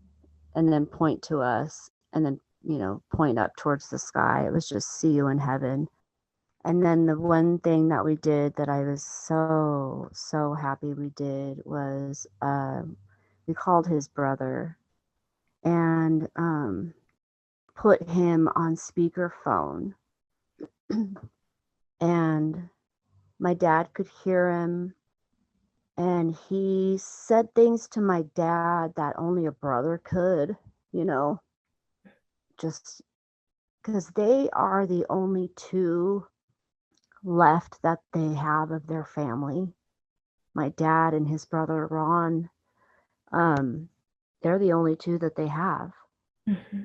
and then point to us and then, you know, point up towards the sky. It was just see you in heaven. And then the one thing that we did that I was so happy we did was we called his brother and put him on speakerphone. And my dad could hear him, and he said things to my dad that only a brother could, you know, just because they are the only two left that they have of their family. My dad and his brother Ron, they're the only two that they have. Mm-hmm.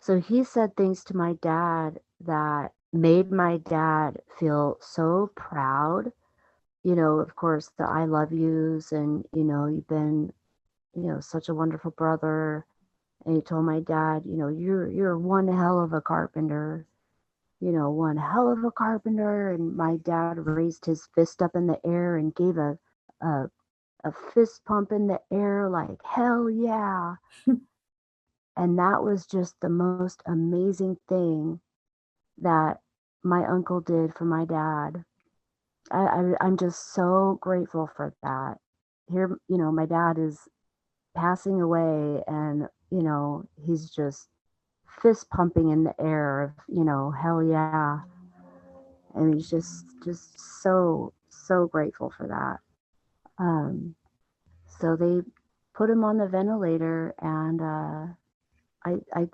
So he said things to my dad that made my dad feel so proud. You know, of course, the I love yous, and, you know, you've been, you know, such a wonderful brother. And he told my dad, you know, you're one hell of a carpenter, you know, one hell of a carpenter. And my dad raised his fist up in the air and gave a fist pump in the air like, hell yeah. And that was just the most amazing thing that my uncle did for my dad. I'm just so grateful for that. Here, my dad is passing away, and he's just fist pumping in the air of, hell yeah. And he's just so grateful for that. So they put him on the ventilator, and I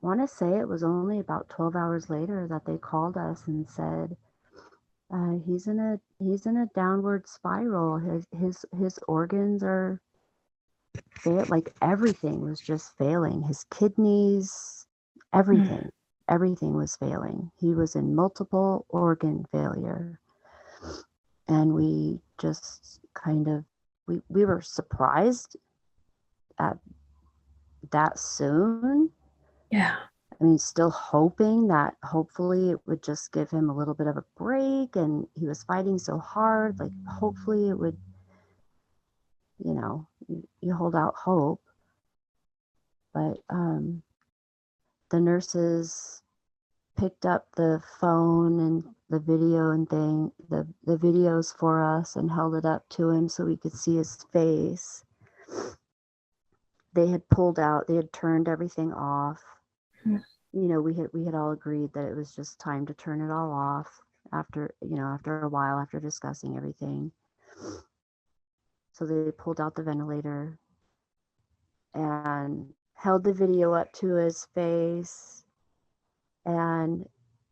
want to say it was only about 12 hours later that they called us and said, he's in a downward spiral. His organs are like everything was just failing. His kidneys, everything, everything was failing. He was in multiple organ failure, and we just kind of we were surprised at that soon. Yeah. I mean, still hoping that hopefully it would just give him a little bit of a break, and he was fighting so hard, like hopefully it would, you hold out hope. But the nurses picked up the phone and the video and the videos for us, and held it up to him so we could see his face. They had turned everything off. We had all agreed that it was just time to turn it all off after a while, after discussing everything. So they pulled out the ventilator and held the video up to his face, and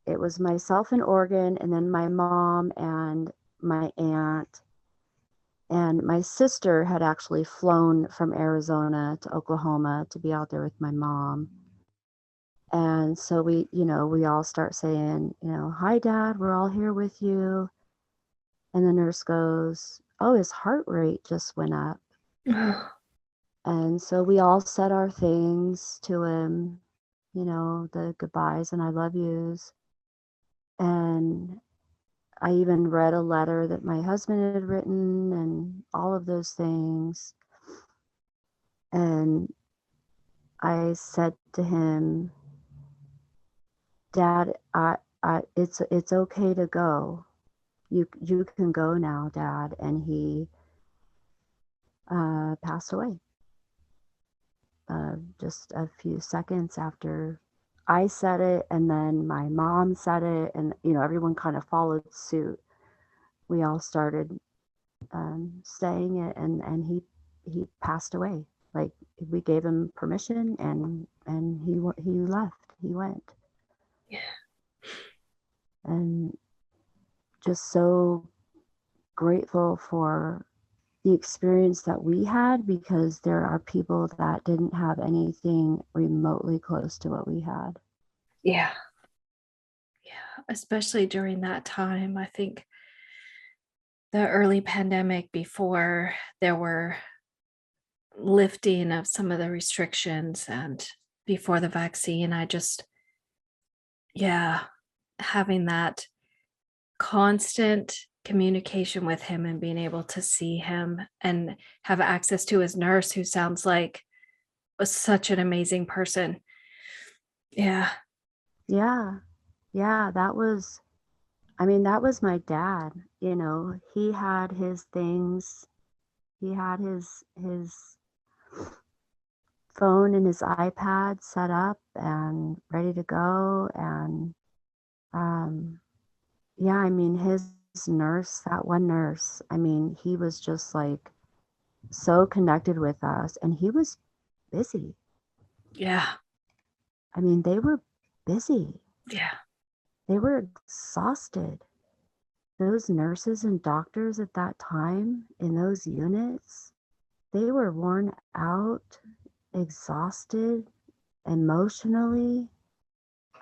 it was myself and Oregon, and then my mom and my aunt, and my sister had actually flown from Arizona to Oklahoma to be out there with my mom. And so we all start saying, hi, Dad, we're all here with you. And the nurse goes, oh, his heart rate just went up. And so we all said our things to him, the goodbyes and I love yous. And I even read a letter that my husband had written and all of those things. And I said to him, Dad, it's okay to go. You can go now, Dad. And he passed away just a few seconds after I said it, and then my mom said it, and everyone kind of followed suit. We all started saying it, and he passed away. Like, we gave him permission, and he left. He went. Yeah. And just so grateful for the experience that we had, because there are people that didn't have anything remotely close to what we had. Yeah. Yeah. Especially during that time. I think the early pandemic, before there were lifting of some of the restrictions and before the vaccine, having that constant communication with him and being able to see him and have access to his nurse, who sounds like was such an amazing person. Yeah. That was my dad. He had his things. He had his phone and his iPad set up and ready to go. And his nurse, that one nurse, he was just like so connected with us, and he was busy. Yeah. They were busy. Yeah. They were exhausted. Those nurses and doctors at that time in those units, they were worn out, exhausted, emotionally.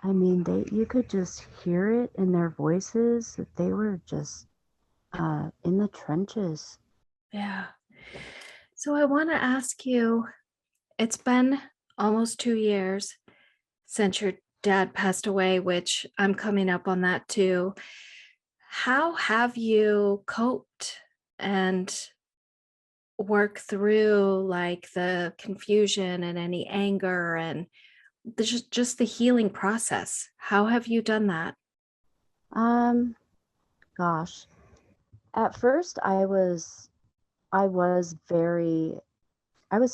You could just hear it in their voices that they were just in the trenches. Yeah. So I want to ask you, it's been almost 2 years since your dad passed away, which I'm coming up on that too. How have you coped and worked through like the confusion and any anger and just the healing process? How have you done that? Um, Gosh, at first I was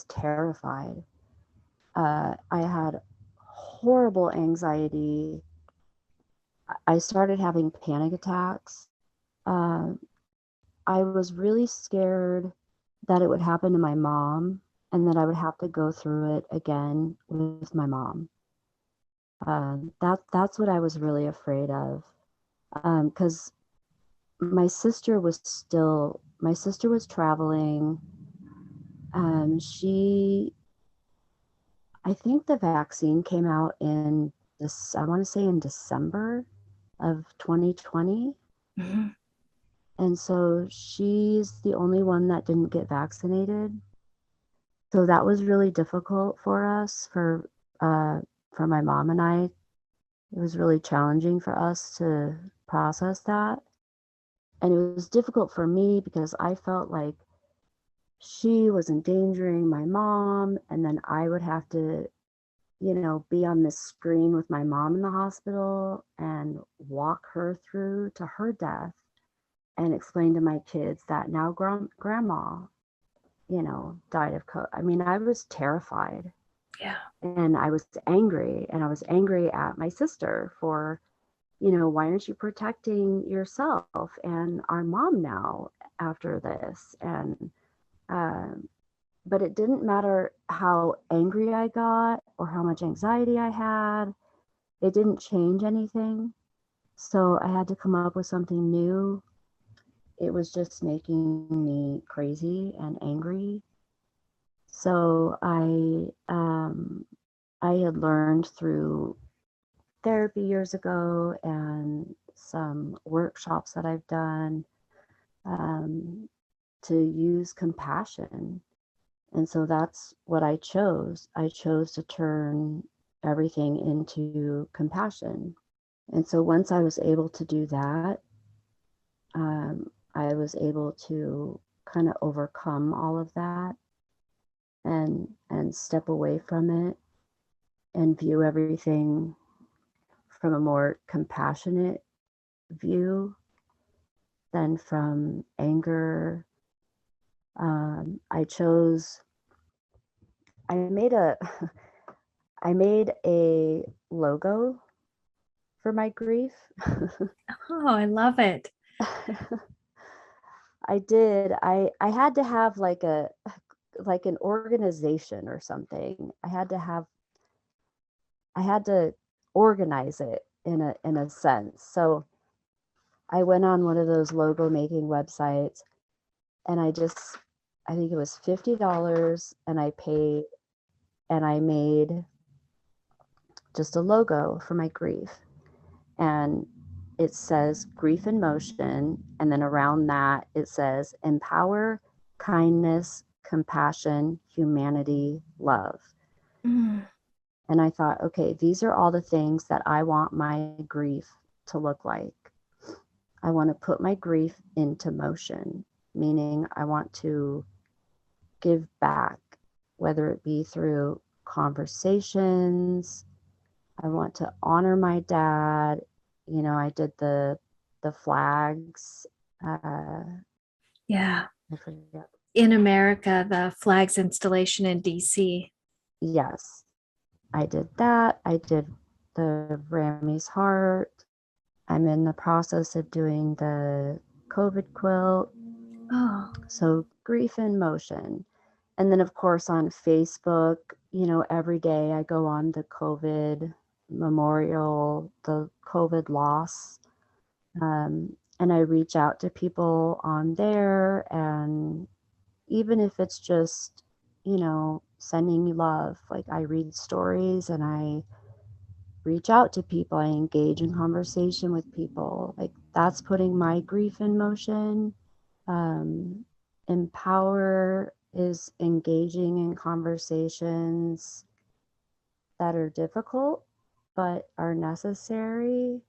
terrified. I had horrible anxiety. I started having panic attacks. Um, I was really scared that it would happen to my mom and that I would have to go through it again with my mom. That's what I was really afraid of. Because my sister was traveling. She I think the vaccine came out in this, I want to say in December of 2020. Mm-hmm. And so she's the only one that didn't get vaccinated. So that was really difficult for us, for my mom and I. It was really challenging for us to process that. And it was difficult for me because I felt like she was endangering my mom, and then I would have to, be on this screen with my mom in the hospital and walk her through to her death and explain to my kids that now grandma, died of COVID. I mean, I was terrified. Yeah. And I was angry, and I was angry at my sister for, why aren't you protecting yourself and our mom now after this? And, um, but it didn't matter how angry I got or how much anxiety I had. It didn't change anything. So I had to come up with something new. It was just making me crazy and angry. So I had learned through therapy years ago and some workshops that I've done, um, to use compassion. And so that's what I chose. I chose to turn everything into compassion. And so once I was able to do that, I was able to kind of overcome all of that and step away from it and view everything from a more compassionate view than from anger. I chose. I made a. I made a logo for my grief. Oh, I love it. I did. I had to have like an organization or something. I had to organize it in a sense. So I went on one of those logo making websites, and I think it was $50, and I made just a logo for my grief. And it says grief in motion, and then around that it says empower, kindness, compassion, humanity, love. Mm. And I thought, okay, these are all the things that I want my grief to look like. I want to put my grief into motion, meaning I want to give back, whether it be through conversations. I want to honor my dad. I did the flags. Yeah. I forget. In America, the flags installation in DC. Yes, I did that. I did the Ramy's heart. I'm in the process of doing the COVID quilt. Oh. So grief in motion. And then, of course, on Facebook, every day I go on the COVID memorial, the COVID loss. And I reach out to people on there. And even if it's just, sending love, like I read stories and I reach out to people, I engage in conversation with people. Like that's putting my grief in motion. Um, Empower is engaging in conversations that are difficult but are necessary.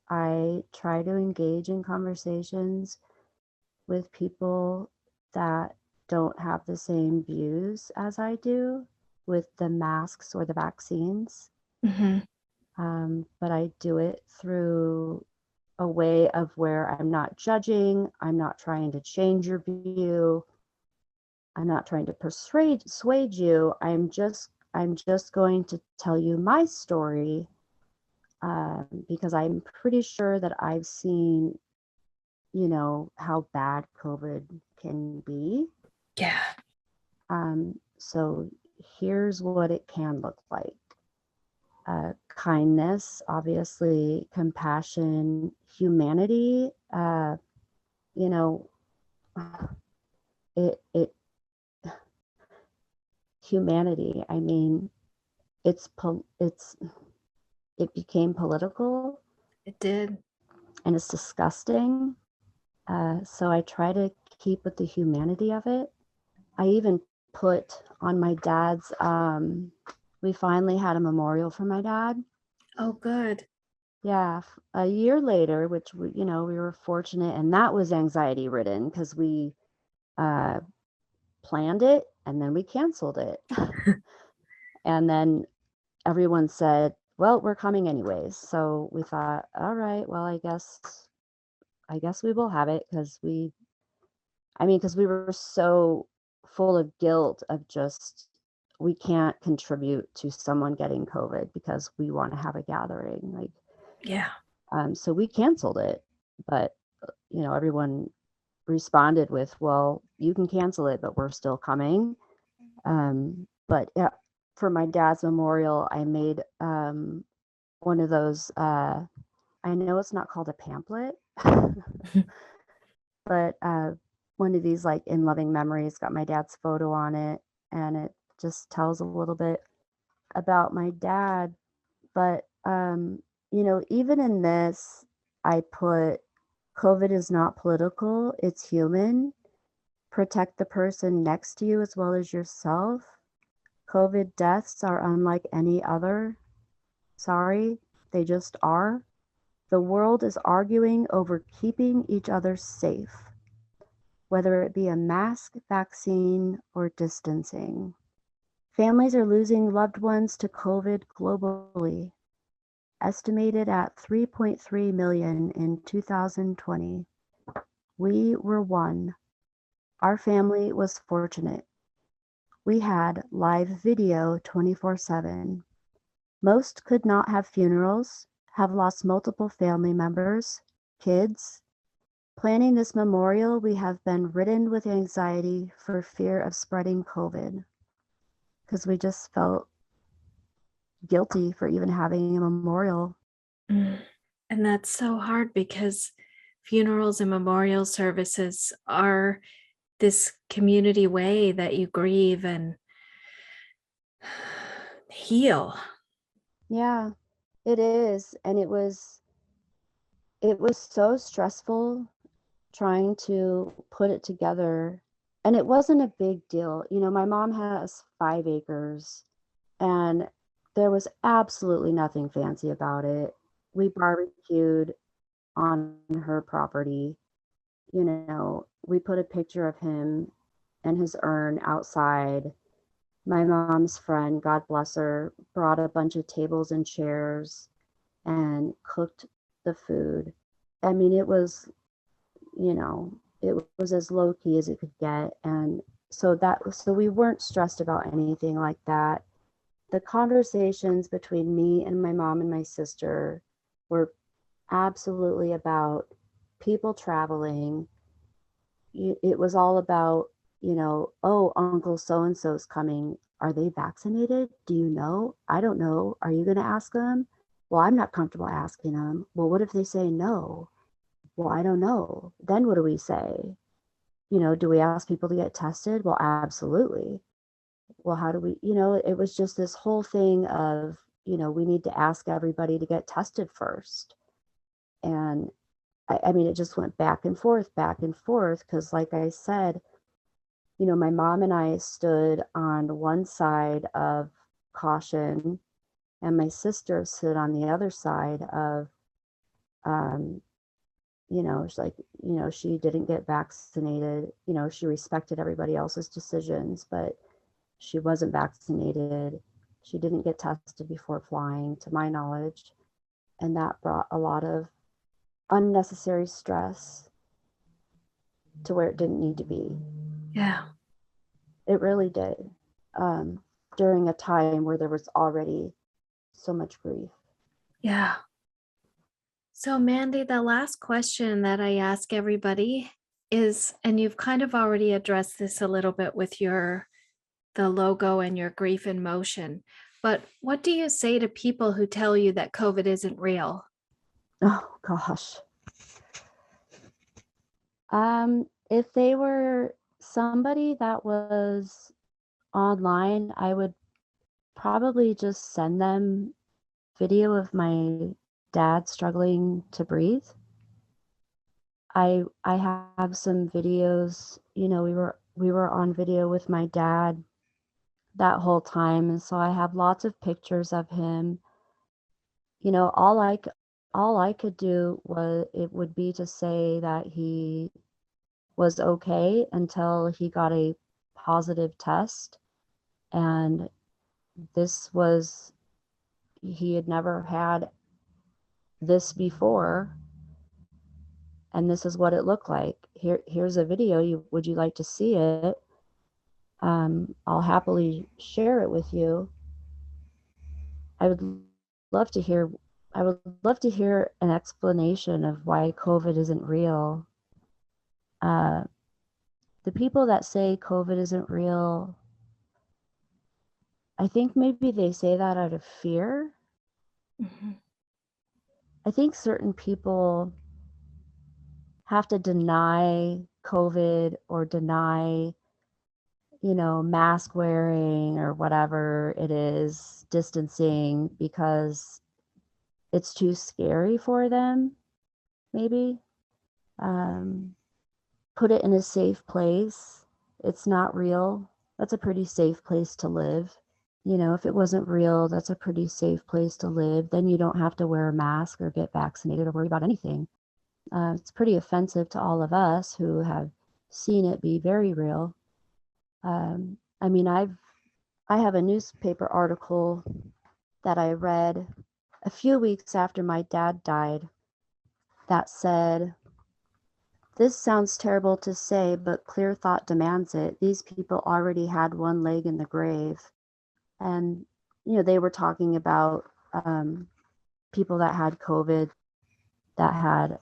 I try to engage in conversations with people that don't have the same views as I do with the masks or the vaccines. Mm-hmm. But I do it through a way of where I'm not judging, I'm not trying to change your view, I'm not trying to persuade you. I'm just going to tell you my story, because I'm pretty sure that I've seen, how bad COVID can be. Yeah. So here's what it can look like. Kindness, obviously, compassion, humanity. You know, it humanity. I mean, it became political. It did. And it's disgusting. So I try to keep with the humanity of it. I even put on my dad's. We finally had a memorial for my dad. Oh, good. Yeah, a year later, which we were fortunate, and that was anxiety ridden because we uh, planned it and then we canceled it, and then everyone said, "Well, we're coming anyways." So we thought, "All right, well, I guess we will have it," because we were so full of guilt of just we can't contribute to someone getting COVID because we want to have a gathering, like. Yeah. So we canceled it, but everyone responded with, "Well, you can cancel it, but we're still coming." But yeah, for my dad's memorial, I made one of those. I know it's not called a pamphlet, but one of these like in loving memories, got my dad's photo on it, and it just tells a little bit about my dad. But even in this, I put COVID is not political, it's human. Protect the person next to you as well as yourself. COVID deaths are unlike any other. Sorry, they just are. The world is arguing over keeping each other safe, whether it be a mask, vaccine, or distancing. Families are losing loved ones to COVID globally, estimated at 3.3 million in 2020. We were one. Our family was fortunate. We had live video 24/7. Most could not have funerals, have lost multiple family members, kids. Planning this memorial, we have been ridden with anxiety for fear of spreading COVID because we just felt guilty for even having a memorial. And that's so hard because funerals and memorial services are this community way that you grieve and heal. Yeah, it is. And it was so stressful trying to put it together. And it wasn't a big deal. My mom has 5 acres, and there was absolutely nothing fancy about it. We barbecued on her property. We put a picture of him and his urn outside. My mom's friend, God bless her, brought a bunch of tables and chairs and cooked the food. I mean, it was as low key as it could get. And so we weren't stressed about anything like that. The conversations between me and my mom and my sister were absolutely about people traveling. It was all about, oh, Uncle so and so's coming. Are they vaccinated? Do you know? I don't know. Are you going to ask them? Well, I'm not comfortable asking them. Well, what if they say no? Well, I don't know. Then what do we say? Do we ask people to get tested? Well, absolutely. Well, how do we, it was just this whole thing of, we need to ask everybody to get tested first. And I mean, it just went back and forth, because, like I said, my mom and I stood on one side of caution, and my sister stood on the other side of, she's like, she didn't get vaccinated. She respected everybody else's decisions, but she wasn't vaccinated. She didn't get tested before flying, to my knowledge. And that brought a lot of unnecessary stress to where it didn't need to be. Yeah. It really did. During a time where there was already so much grief. Yeah. So, Mandy, the last question that I ask everybody is, and you've kind of already addressed this a little bit with the logo and your grief in motion, but what do you say to people who tell you that COVID isn't real? Oh gosh. If they were somebody that was online, I would probably just send them video of my dad struggling to breathe. I have some videos, we were on video with my dad that whole time, and so I have lots of pictures of him. You know, all I could do would be to say that he was okay until he got a positive test, and this was he had never had this before, and this is what it looked like. Here's a video. Would you like to see it? I'll happily share it with you. I would love to hear I would love to hear an explanation of why COVID isn't real. Uh, the people that say COVID isn't real, I think maybe they say that out of fear. Mm-hmm. I think certain people have to deny COVID or deny, mask wearing or whatever it is, distancing, because it's too scary for them, maybe. Put it in a safe place. It's not real. That's a pretty safe place to live. If it wasn't real, that's a pretty safe place to live. Then you don't have to wear a mask or get vaccinated or worry about anything. It's pretty offensive to all of us who have seen it be very real. I mean, I have a newspaper article that I read a few weeks after my dad died that said, "This sounds terrible to say, but clear thought demands it. These people already had one leg in the grave." And, they were talking about people that had COVID that had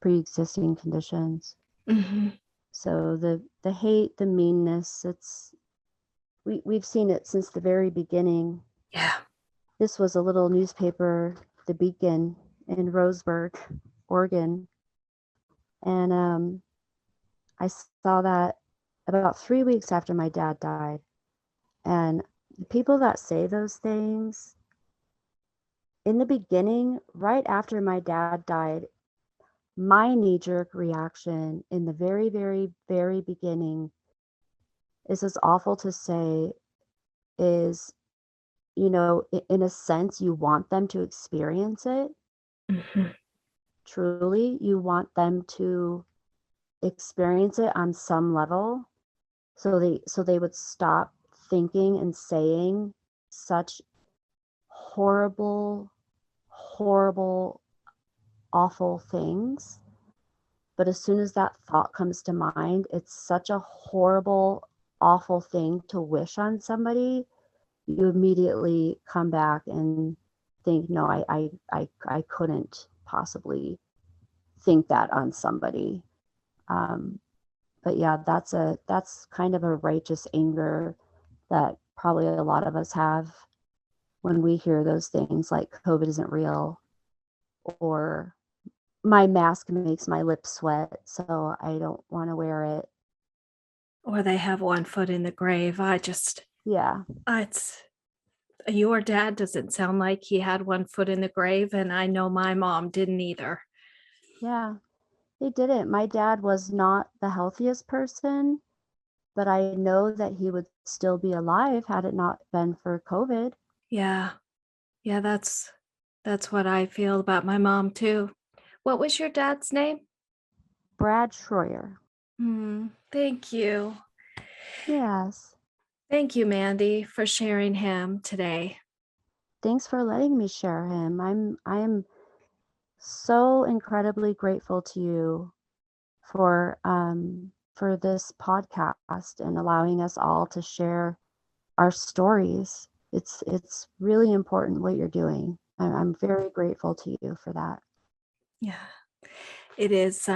pre-existing conditions. Mm-hmm. So the hate, the meanness, we've seen it since the very beginning. Yeah. This was a little newspaper, The Beacon, in Roseburg, Oregon. And I saw that about 3 weeks after my dad died. And the people that say those things, in the beginning, right after my dad died, my knee-jerk reaction in the very, very, very beginning is as awful to say is, in a sense, you want them to experience it. Mm-hmm. Truly, you want them to experience it on some level, so they would stop thinking and saying such horrible, horrible, awful things. But as soon as that thought comes to mind, it's such a horrible, awful thing to wish on somebody. You immediately come back and think, no, I couldn't possibly think that on somebody. But yeah, that's kind of a righteous anger that probably a lot of us have when we hear those things like COVID isn't real, or my mask makes my lips sweat, so I don't want to wear it. Or they have one foot in the grave. Yeah. It's your dad doesn't sound like he had one foot in the grave, and I know my mom didn't either. Yeah, they didn't. My dad was not the healthiest person, but I know that he would still be alive had it not been for COVID. Yeah. Yeah, that's what I feel about my mom too. What was your dad's name? Brad Shroyer. Thank you. Yes. Thank you, Mandy, for sharing him today. Thanks for letting me share him. I'm so incredibly grateful to you for this podcast and allowing us all to share our stories. It's really important what you're doing. I'm very grateful to you for that. Yeah, it is.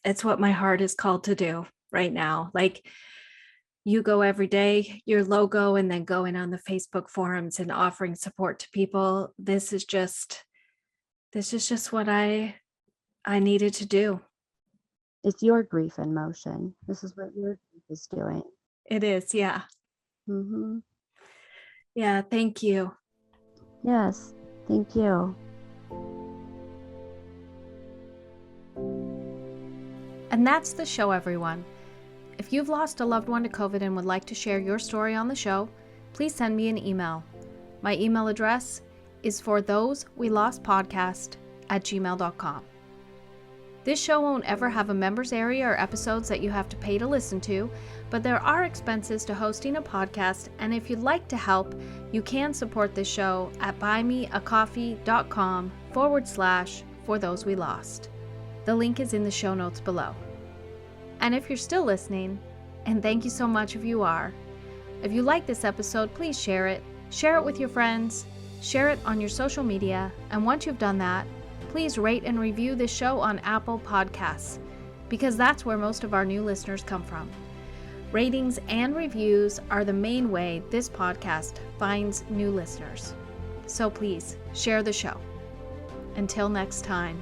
It's what my heart is called to do right now. Like, you go every day, your logo, and then going on the Facebook forums and offering support to people. This is just what I needed to do. It's your grief in motion. This is what your grief is doing. It is, yeah. Mm-hmm. Yeah, thank you. Yes, thank you. And that's the show, everyone. If you've lost a loved one to COVID and would like to share your story on the show, please send me an email. My email address is forthosewelostpodcast@gmail.com. This show won't ever have a members area or episodes that you have to pay to listen to, but there are expenses to hosting a podcast, and if you'd like to help, you can support this show at buymeacoffee.com/forthosewelost. The link is in the show notes below. And if you're still listening, and thank you so much if you are, if you like this episode, please share it with your friends, share it on your social media, and once you've done that, please rate and review this show on Apple Podcasts, because that's where most of our new listeners come from. Ratings and reviews are the main way this podcast finds new listeners. So please share the show. Until next time.